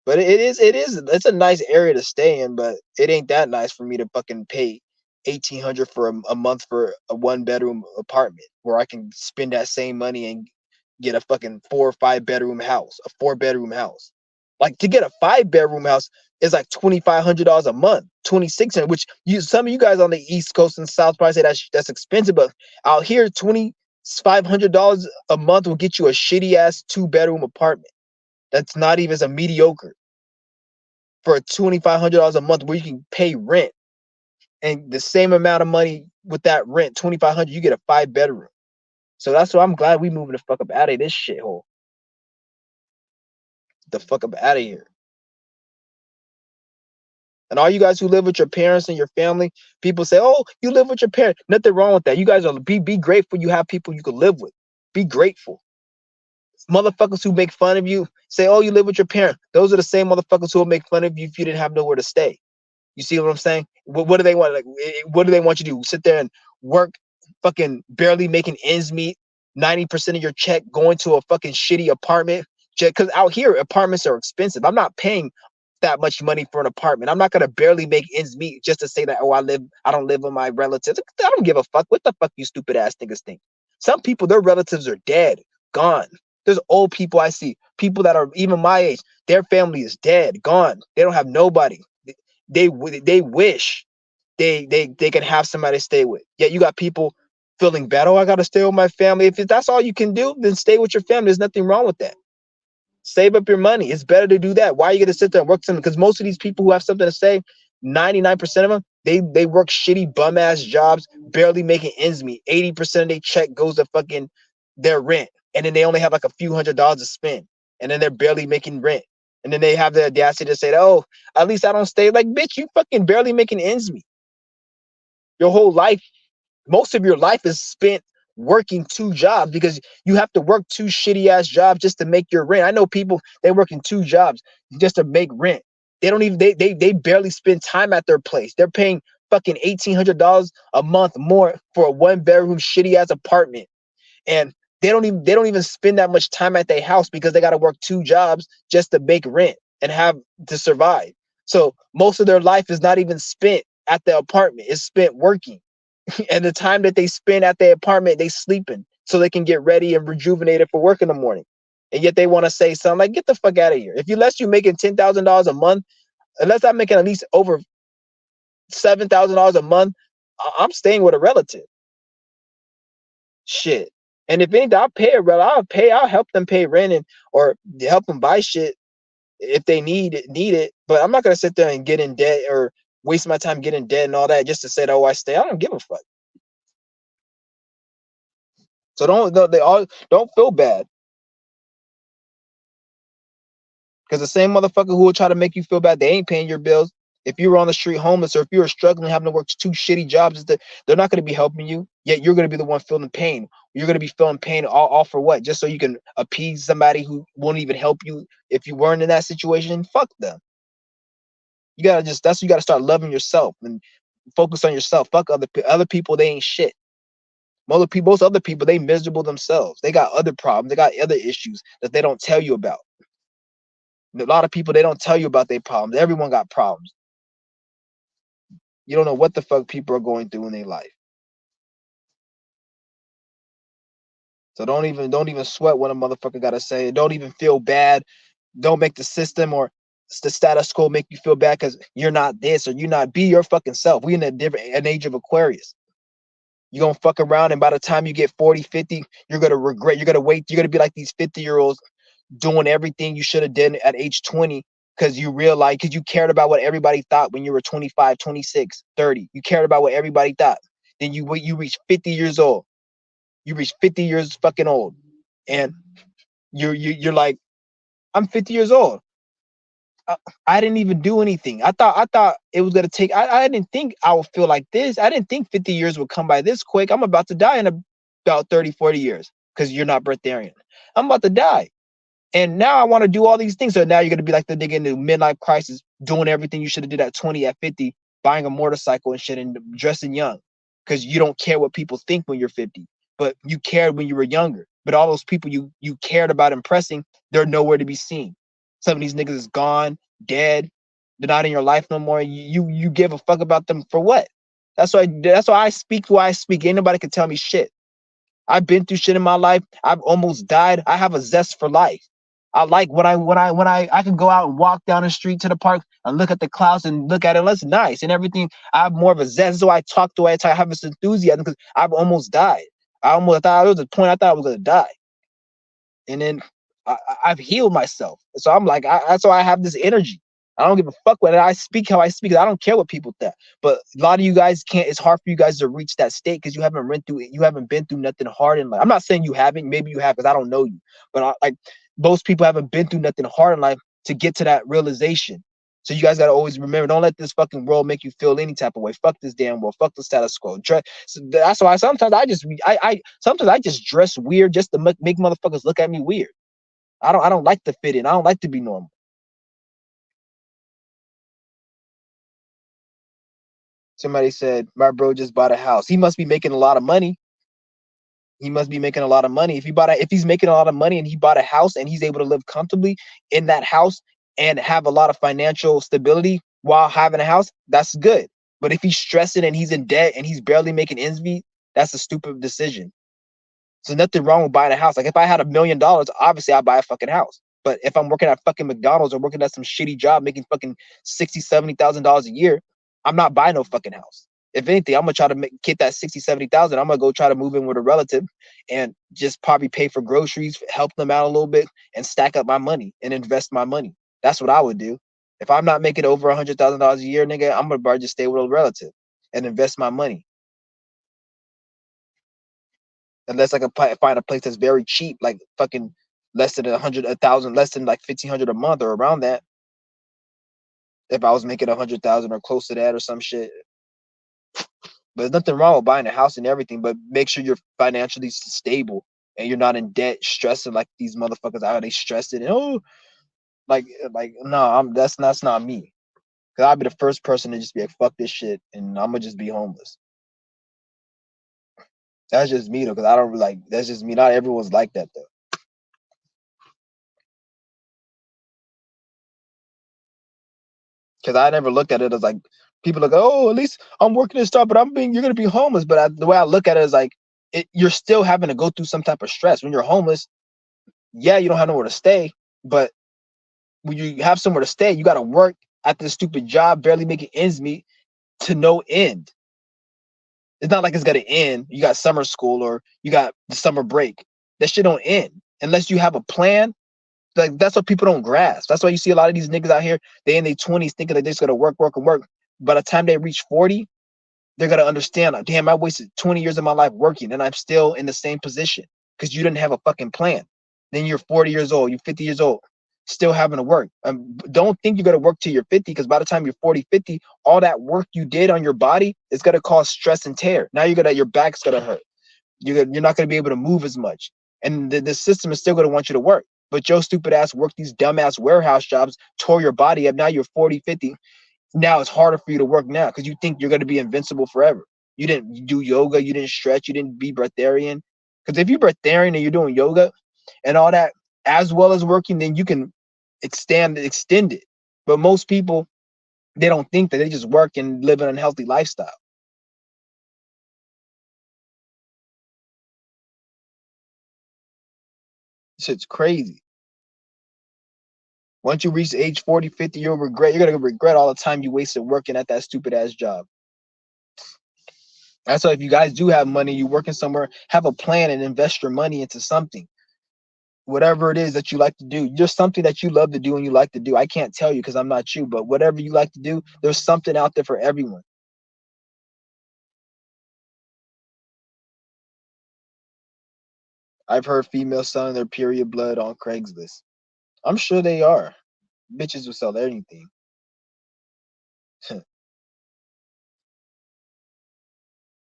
But it's a nice area to stay in, but it ain't that nice for me to fucking pay 1,800 for a month for a 1 bedroom apartment where I can spend that same money and get a fucking 4 or 5 bedroom house, a 4 bedroom house. Like to get a 5 bedroom house is like $2,500 a month, 2,600. Which some of you guys on the East Coast and South probably say that's expensive, but out here $2,500 a month will get you a shitty ass 2 bedroom apartment. That's not even as a mediocre for $2,500 a month where you can pay rent and the same amount of money with that rent, 2,500, you get a 5 bedroom. So that's why I'm glad we moving the fuck up out of this shithole. The fuck up out of here. And all you guys who live with your parents and your family, people say, "Oh, you live with your parents." Nothing wrong with that. You guys are be grateful you have people you can live with. Be grateful. Motherfuckers who make fun of you say, "Oh, you live with your parents." Those are the same motherfuckers who will make fun of you if you didn't have nowhere to stay. You see what I'm saying? What do they want? Like, what do they want you to do? Sit there and work, fucking barely making ends meet, 90% of your check going to a fucking shitty apartment. Because out here, apartments are expensive. I'm not paying that much money for an apartment. I'm not gonna barely make ends meet just to say that, oh, I don't live with my relatives. I don't give a fuck. What the fuck you stupid ass niggas think? Some people, their relatives are dead, gone. There's old people I see, people that are even my age, their family is dead, gone. They don't have nobody. They wish they can have somebody to stay with. Yet you got people feeling bad. Oh, I gotta stay with my family. If that's all you can do, then stay with your family. There's nothing wrong with that. Save up your money. It's better to do that. Why are you gonna sit there and work something? Because most of these people who have something to say, 99% of them, they work shitty bum ass jobs, barely making ends meet. 80% of their check goes to fucking their rent, and then they only have like a few $100s to spend, and then they're barely making rent. And then they have the audacity to say, "Oh, at least I don't stay." Like, bitch, you fucking barely making ends meet. Your whole life, most of your life is spent working 2 jobs because you have to work 2 shitty ass jobs just to make your rent. I know people, they work in 2 jobs just to make rent. They don't even they barely spend time at their place. They're paying fucking $1,800 a month more for a 1 bedroom shitty ass apartment. And they don't even spend that much time at their house because they got to work 2 jobs just to make rent and have to survive. So most of their life is not even spent at the apartment. It's spent working. And the time that they spend at the apartment, they sleeping so they can get ready and rejuvenated for work in the morning. And yet they want to say something like, "Get the fuck out of here." If you unless you making $10,000 a month, unless I'm making at least over $7,000 a month, I'm staying with a relative. Shit. And if anything, I'll pay a relative. I'll help them pay rent and or help them buy shit if they need it. But I'm not gonna sit there and get in debt or waste my time getting debt and all that just to say, "Oh, I stay." I don't give a fuck. So don't feel bad. Because the same motherfucker who will try to make you feel bad, they ain't paying your bills. If you were on the street homeless or if you were struggling, having to work 2 shitty jobs, they're not going to be helping you. Yet you're going to be the one feeling pain. You're going to be feeling pain all for what? Just so you can appease somebody who won't even help you if you weren't in that situation? Fuck them. You gotta that's you gotta start loving yourself and focus on yourself. Fuck other people. They ain't shit. Most other people, they miserable themselves. They got other problems. They got other issues that they don't tell you about. A lot of people, they don't tell you about their problems. Everyone got problems. You don't know what the fuck people are going through in their life. So don't even sweat what a motherfucker gotta say. Don't even feel bad. Don't make the system or the status quo make you feel bad because you're not this or you're not. Be your fucking self. We in an age of Aquarius. You're gonna fuck around and by the time you get 40, 50, you're gonna regret. You're gonna wait. You're gonna be like these 50-year-olds doing everything you should have done at age 20 because you realized because you cared about what everybody thought when you were 25, 26, 30. You cared about what everybody thought. Then you reach 50 years old. You reach 50 years fucking old, and you're like, I'm 50 years old. I, I didn't even do anything. I thought it was gonna take. I didn't think I would feel like this. I didn't think 50 years would come by this quick. I'm about to die in about 30, 40 years because you're not breatharian. I'm about to die. And now I want to do all these things. So now you're gonna be like the nigga in the midlife crisis, doing everything you should have did at 20, at 50, buying a motorcycle and shit and dressing young. Because you don't care what people think when you're 50. But you cared when you were younger. But all those people you cared about impressing, they're nowhere to be seen. Some of these niggas is gone, dead, they're not in your life no more. You give a fuck about them for what? That's why I speak who I speak. Ain't nobody can tell me shit. I've been through shit in my life. I've almost died. I have a zest for life. I like when I can go out and walk down the street to the park and look at the clouds and look at it. That's nice and everything. I have more of a zest. So I talk the way I talk. I have this enthusiasm because I've almost died. I thought there was a point I thought I was gonna die, and then I've healed myself. So I'm like, that's why I have this energy. I don't give a fuck whether I speak how I speak. I don't care what people think. But a lot of you guys can't. It's hard for you guys to reach that state because you haven't been through nothing hard in life. I'm not saying you haven't. Maybe you have because I don't know you. But like most people haven't been through nothing hard in life to get to that realization. So you guys gotta always remember, don't let this fucking world make you feel any type of way. Fuck this damn world. Fuck the status quo. So that's why sometimes sometimes I just dress weird just to make motherfuckers look at me weird. I don't like to fit in. I don't like to be normal. Somebody said my bro just bought a house. He must be making a lot of money. He must be making a lot of money. If he's making a lot of money and he bought a house and he's able to live comfortably in that house and have a lot of financial stability while having a house, that's good. But if he's stressing and he's in debt and he's barely making ends meet, that's a stupid decision. So nothing wrong with buying a house. Like if I had $1 million, obviously I'd buy a fucking house. But if I'm working at fucking McDonald's or working at some shitty job making fucking 60, $70,000 a year, I'm not buying no fucking house. If anything, I'm gonna try to get that 60, 70,000. I'm gonna go try to move in with a relative and just probably pay for groceries, help them out a little bit, and stack up my money and invest my money. That's what I would do. If I'm not making over $100,000 a year, nigga, I'm gonna probably just stay with a relative and invest my money. Unless I can find a place that's very cheap, like fucking less than 100, 1,000, less than like 1,500 a month or around that. If I was making 100,000 or close to that or some shit, but there's nothing wrong with buying a house and everything. But make sure you're financially stable and you're not in debt, stressing like these motherfuckers out. They stressed it and like no, that's not me. Cause I'd be the first person to just be like, fuck this shit, and I'm gonna just be homeless. That's just me though, cause I don't really like. That's just me. Not everyone's like that though. Because I never looked at it as like people like, oh, at least I'm working this stuff, but you're gonna be homeless. But the way I look at it is like, you're still having to go through some type of stress when you're homeless. Yeah, you don't have nowhere to stay, but when you have somewhere to stay, you got to work at this stupid job, barely making ends meet to no end. It's not like it's gonna end. You got summer school or you got the summer break. That shit don't end unless you have a plan. Like that's what people don't grasp. That's why you see a lot of these niggas out here. They in their 20s thinking that they're just gonna work, work, and work. By the time they reach 40, they're gonna understand. Like, damn, I wasted 20 years of my life working, and I'm still in the same position because you didn't have a fucking plan. Then you're 40 years old. You're 50 years old, still having to work. Don't think you're gonna work till you're 50, because by the time you're 40, 50, all that work you did on your body is gonna cause stress and tear. Now your back's gonna hurt. You're not going to be able to move as much. And the system is still going to want you to work. But your stupid ass work these dumbass warehouse jobs, tore your body up. Now you're 40, 50. Now it's harder for you to work now because you think you're going to be invincible forever. You didn't do yoga. You didn't stretch. You didn't be breatharian. Because if you're breatharian and you're doing yoga and all that, as well as working, then you can extend it. But most people, they don't think that. They just work and live an unhealthy lifestyle. Shit's crazy. Once you reach age 40, 50, you're gonna regret all the time you wasted working at that stupid ass job. That's why if you guys do have money, you working somewhere, have a plan and invest your money into something. Whatever it is that you like to do, just something that you love to do and you like to do. I can't tell you because I'm not you, but whatever you like to do, there's something out there for everyone. I've heard females selling their period blood on Craigslist. I'm sure they are. Bitches will sell anything.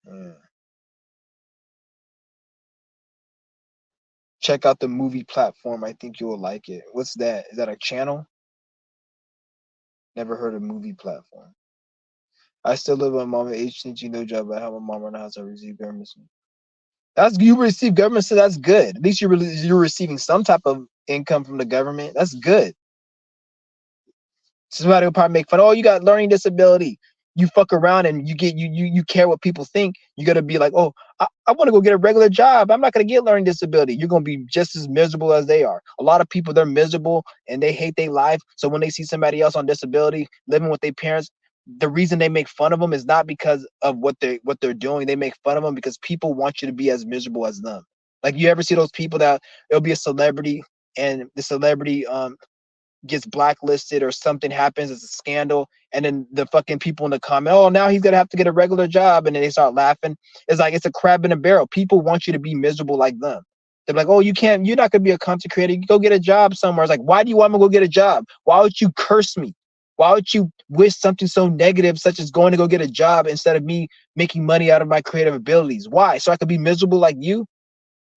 Yeah. Check out the movie platform. I think you will like it. What's that? Is that a channel? Never heard of movie platform. I still live on mama age teaching no job. I have a mom in the house. I receive government. That's you receive government, so that's good. At least you're receiving some type of income from the government. That's good. Somebody will probably make fun. Oh, you got learning disability. You fuck around and you care what people think. You gotta be like, oh, I want to go get a regular job. I'm not gonna get learning disability. You're gonna be just as miserable as they are. A lot of people, they're miserable and they hate their life. So when they see somebody else on disability living with their parents, the reason they make fun of them is not because of what they're doing. They make fun of them because people want you to be as miserable as them. Like you ever see those people that it'll be a celebrity and the celebrity gets blacklisted or something happens, it's a scandal, and then the fucking people in the comment, oh, now he's gonna have to get a regular job, and then they start laughing. It's like it's a crab in a barrel. People want you to be miserable like them. They're like, oh, you're not gonna be a content creator. You go get a job somewhere. It's like, why do you want me to go get a job? Why would you curse me? Why would you wish something so negative, such as going to go get a job instead of me making money out of my creative abilities? Why? So I could be miserable like you?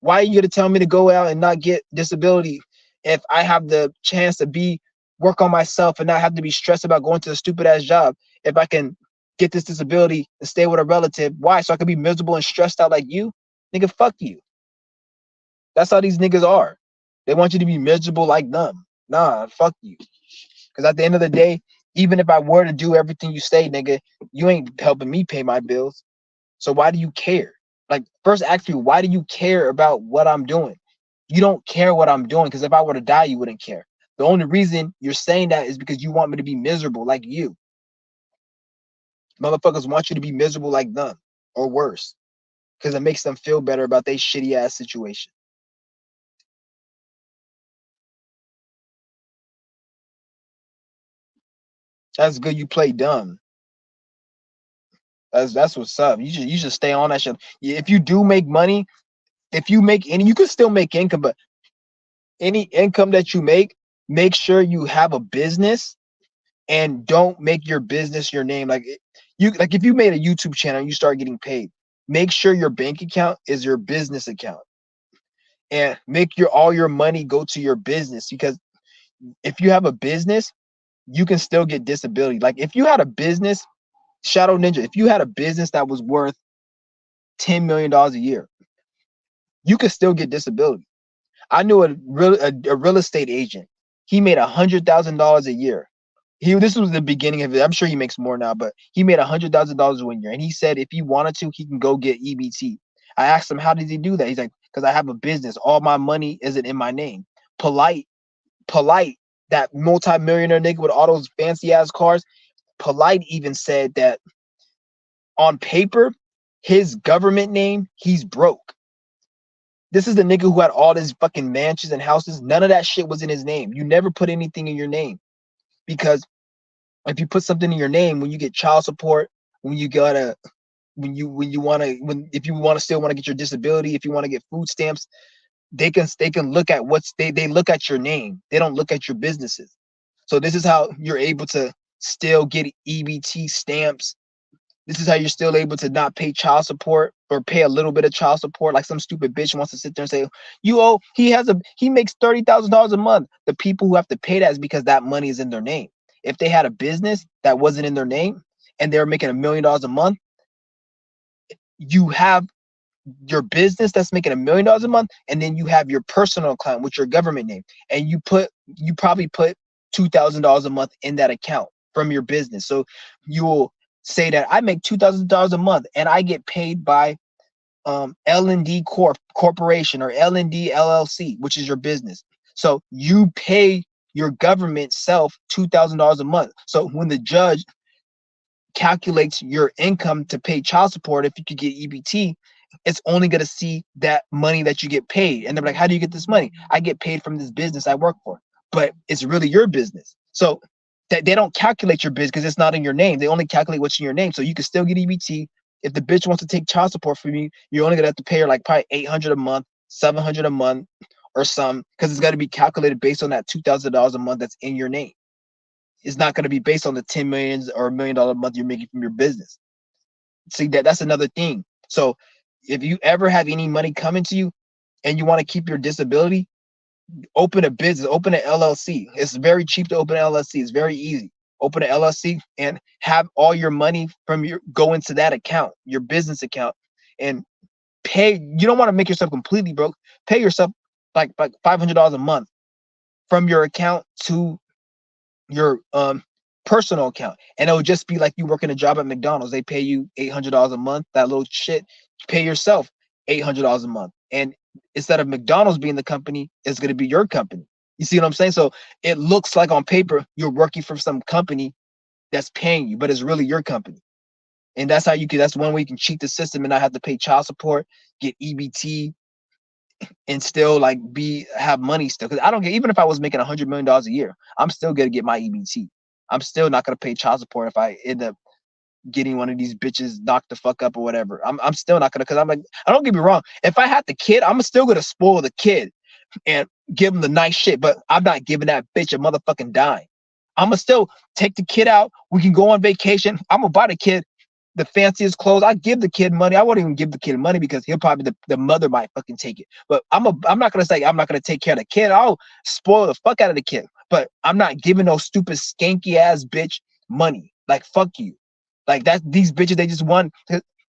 Why are you gonna tell me to go out and not get disability if I have the chance to work on myself and not have to be stressed about going to a stupid ass job? If I can get this disability and stay with a relative, why? So I can be miserable and stressed out like you? Nigga, fuck you. That's how these niggas are. They want you to be miserable like them. Nah, fuck you. Because at the end of the day, even if I were to do everything you say, nigga, you ain't helping me pay my bills. So why do you care? Like, first ask you, why do you care about what I'm doing? You don't care what I'm doing because if I were to die, you wouldn't care. The only reason you're saying that is because you want me to be miserable like you. Motherfuckers want you to be miserable like them or worse because it makes them feel better about their shitty ass situation. That's good. You play dumb. That's what's up. You should stay on that shit. If you do make money, if you make any, you can still make income, but any income that you make sure you have a business and don't make your business your name. Like if you made a YouTube channel and you start getting paid, make sure your bank account is your business account and make your all your money go to your business because if you have a business, you can still get disability. Like if you had a business, Shadow Ninja, if you had a business that was worth $10 million a year, you could still get disability. I knew a real estate agent. He made $100,000 a year. This was the beginning of it. I'm sure he makes more now, but he made $100,000 one year. And he said if he wanted to, he can go get EBT. I asked him, how does he do that? He's like, because I have a business. All my money isn't in my name. Polite, that multi-millionaire nigga with all those fancy ass cars. Polite even said that on paper, his government name, he's broke. This is the nigga who had all these fucking mansions and houses. None of that shit was in his name. You never put anything in your name because if you put something in your name, when you get child support, when you gotta, when you want to, when if you want to still want to get your disability, if you want to get food stamps, they can look at they look at your name. They don't look at your businesses. So this is how you're able to still get EBT stamps. This is how you're still able to not pay child support or pay a little bit of child support. Like some stupid bitch wants to sit there and say, you owe, he makes $30,000 a month. The people who have to pay that is because that money is in their name. If they had a business that wasn't in their name and they were making $1 million a month, you have your business that's making $1 million a month, and then you have your personal account with your government name, and you probably put $2,000 a month in that account from your business. So you'll say that I make $2,000 a month, and I get paid by L&D Corporation or L&D LLC, which is your business. So you pay your government self $2,000 a month. So when the judge calculates your income to pay child support, if you could get EBT, it's only going to see that money that you get paid. And they're like, how do you get this money? I get paid from this business I work for, but it's really your business. So they don't calculate your business because it's not in your name. They only calculate what's in your name. So you can still get EBT. If the bitch wants to take child support from you, you're only going to have to pay her like probably $800 a month. $700 a month or some, because it's got to be calculated based on that $2,000 a month that's in your name. It's not going to be based on the 10 millions or $1 million a month you're making from your business. See, that's another thing. So if you ever have any money coming to you and you want to keep your disability, open a business, open an LLC. It's very cheap to open an LLC. It's very easy. Open an LLC and have all your money from your go into that account, your business account, and pay. You don't want to make yourself completely broke. Pay yourself like $500 a month from your account to your personal account, and it'll just be like you working a job at McDonald's. They pay you $800 a month. That little shit, pay yourself $800 a month, and instead of McDonald's being the company, it's going to be your company. You see what I'm saying? So it looks like on paper you're working for some company that's paying you, but it's really your company. And that's how you can. That's one way you can cheat the system and not have to pay child support, get EBT, and still like have money still. Because I don't get, even if I was making $100 million a year, I'm still gonna get my EBT. I'm still not gonna pay child support if I end up getting one of these bitches knocked the fuck up or whatever. I'm still not gonna, because I'm like, I don't get me wrong. If I had the kid, I'm still gonna spoil the kid and give him the nice shit, but I'm not giving that bitch a motherfucking dime. I'm gonna still take the kid out. We can go on vacation. I'm gonna buy the kid the fanciest clothes. I give the kid money. I won't even give the kid money because he'll probably the mother might fucking take it. But I'm not gonna say I'm not gonna take care of the kid. I'll spoil the fuck out of the kid. But I'm not giving no stupid skanky ass bitch money. Like fuck you. Like that these bitches, they just want,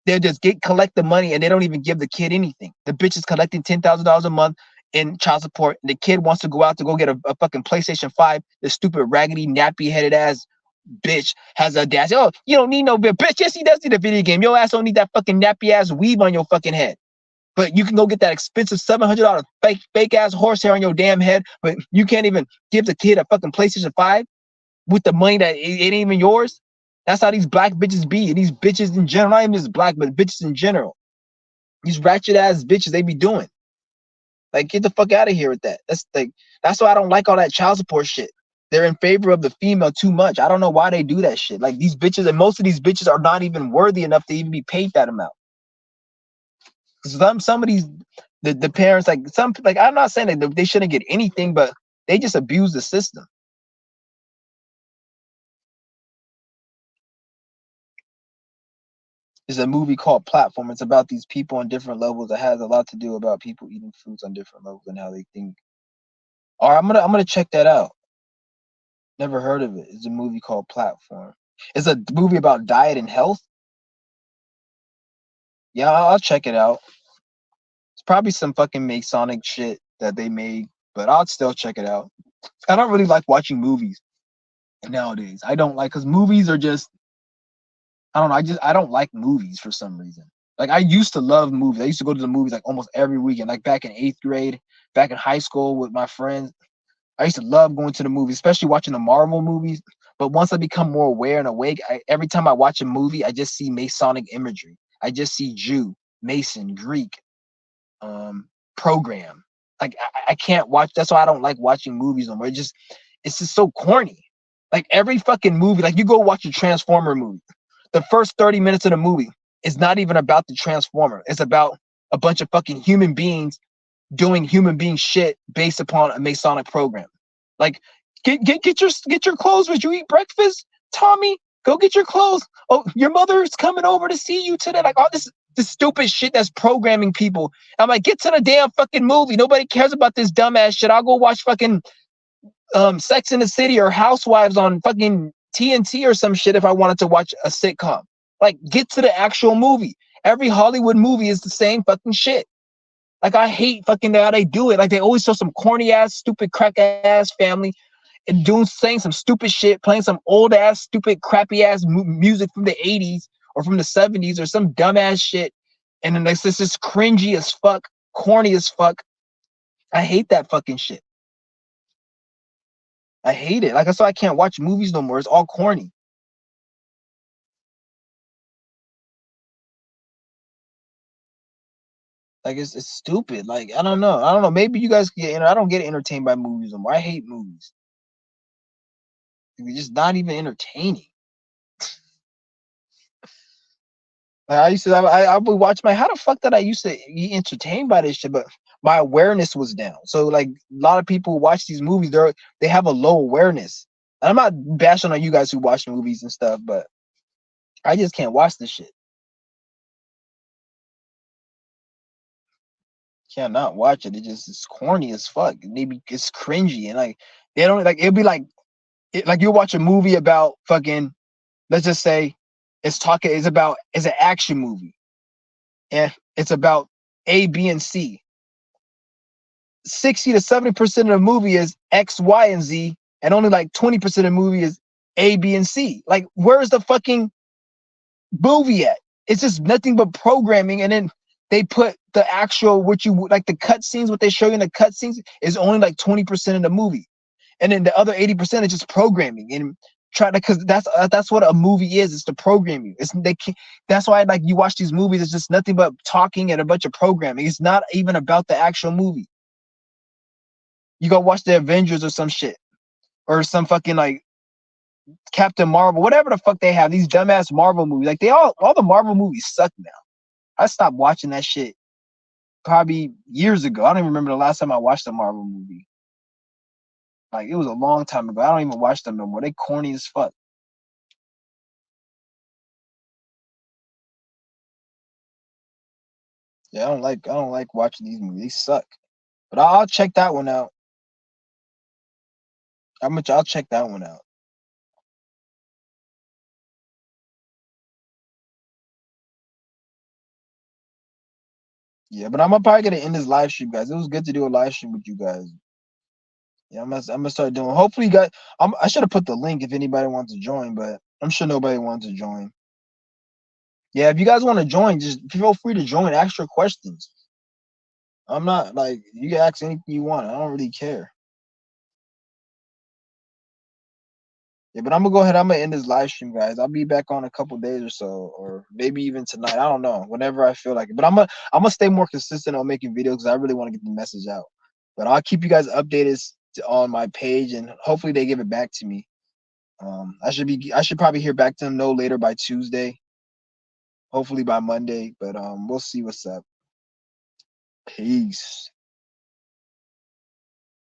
they just collect the money and they don't even give the kid anything. The bitch is collecting $10,000 a month in child support. And the kid wants to go out to go get a fucking PlayStation 5. The stupid raggedy nappy headed ass bitch has a dad. Oh, you don't need no bitch. Yes, he does need a video game. Your ass don't need that fucking nappy ass weave on your fucking head. But you can go get that expensive $700 fake ass horsehair on your damn head. But you can't even give the kid a fucking PlayStation 5 with the money that it ain't even yours. That's how these black bitches be. And these bitches in general, not even just black, but bitches in general. These ratchet ass bitches, they be doing. Like, get the fuck out of here with that. That's why I don't like all that child support shit. They're in favor of the female too much. I don't know why they do that shit. Like, these bitches, and most of these bitches are not even worthy enough to even be paid that amount. Some of these, the parents, like I'm not saying that they shouldn't get anything, but they just abuse the system. There's a movie called Platform. It's about these people on different levels. It has a lot to do about people eating foods on different levels and how they think. All right, I'm gonna check that out. Never heard of it. It's a movie called Platform. It's a movie about diet and health. Yeah, I'll check it out. It's probably some fucking Masonic shit that they made, but I'll still check it out. I don't really like watching movies nowadays. I don't like, because movies are just, I don't know. I don't like movies for some reason. Like, I used to love movies. I used to go to the movies like almost every weekend. Like back in 8th grade, back in high school with my friends. I used to love going to the movies, especially watching the Marvel movies. But once I become more aware and awake, every time I watch a movie, I just see Masonic imagery. I just see Jew, Mason, Greek, program. Like I can't watch. That's why I don't like watching movies anymore. It's just so corny. Like every fucking movie, like you go watch a Transformer movie, the first 30 minutes of the movie is not even about the Transformer. It's about a bunch of fucking human beings doing human being shit based upon a Masonic program. Like, get your clothes. Would you eat breakfast, Tommy? Go get your clothes. Oh, your mother's coming over to see you today. Like all this stupid shit that's programming people. I'm like, get to the damn fucking movie. Nobody cares about this dumbass shit. I'll go watch fucking Sex in the City or Housewives on fucking TNT or some shit if I wanted to watch a sitcom. Like, get to the actual movie. Every Hollywood movie is the same fucking shit. Like, I hate fucking how they do it. Like, they always show some corny ass, stupid, crack ass family and saying some stupid shit, playing some old ass, stupid, crappy ass music from the 80s or from the 70s or some dumb ass shit. And then it's just cringy as fuck, corny as fuck. I hate that fucking shit. I hate it. Like, that's why I can't watch movies no more. It's all corny. Like, it's stupid. Like, I don't know. Maybe you guys get, I don't get entertained by movies no more. I hate movies. They're just not even entertaining. Like, I would watch how the fuck did I used to be entertained by this shit? But my awareness was down. So like a lot of people who watch these movies, they have a low awareness. And I'm not bashing on you guys who watch movies and stuff, but I just can't watch this shit. Cannot watch it. It just is corny as fuck. Maybe it's cringy and like they don't like it'll be like like you'll watch a movie about fucking, let's just say it's an action movie and it's about A, B, and C. 60 to 70% of the movie is X, Y, and Z, and only like 20% of the movie is A, B, and C. Like, where's the fucking movie at? It's just nothing but programming, and then they put the actual what you like the cut scenes, what they show you in the cut scenes is only like 20% of the movie. And then the other 80% is just programming and try to because that's what a movie is. It's the programming. It's they can't, that's why like you watch these movies. It's just nothing but talking and a bunch of programming. It's not even about the actual movie. You go watch the Avengers or some shit or some fucking like Captain Marvel, whatever the fuck they have. These dumbass Marvel movies, like they all the Marvel movies suck now. I stopped watching that shit probably years ago. I don't even remember the last time I watched a Marvel movie. Like it was a long time ago. I don't even watch them no more. They corny as fuck. Yeah, I don't like watching these movies. They suck. But I'll check that one out. How much I'll check that one out. Yeah, but I'm probably gonna end this live stream, guys. It was good to do a live stream with you guys. Yeah, I'm gonna start doing. Hopefully, you guys. I should have put the link if anybody wants to join, but I'm sure nobody wants to join. Yeah, if you guys want to join, just feel free to join. Ask your questions. I'm not like you can ask anything you want. I don't really care. Yeah, but I'm gonna go ahead. I'm gonna end this live stream, guys. I'll be back on a couple days or so, or maybe even tonight. I don't know. Whenever I feel like it. But I'm gonna stay more consistent on making videos because I really want to get the message out. But I'll keep you guys updated on my page, and hopefully they give it back to me. I should probably hear back to them no later by Tuesday, hopefully by Monday. But we'll see what's up. Peace.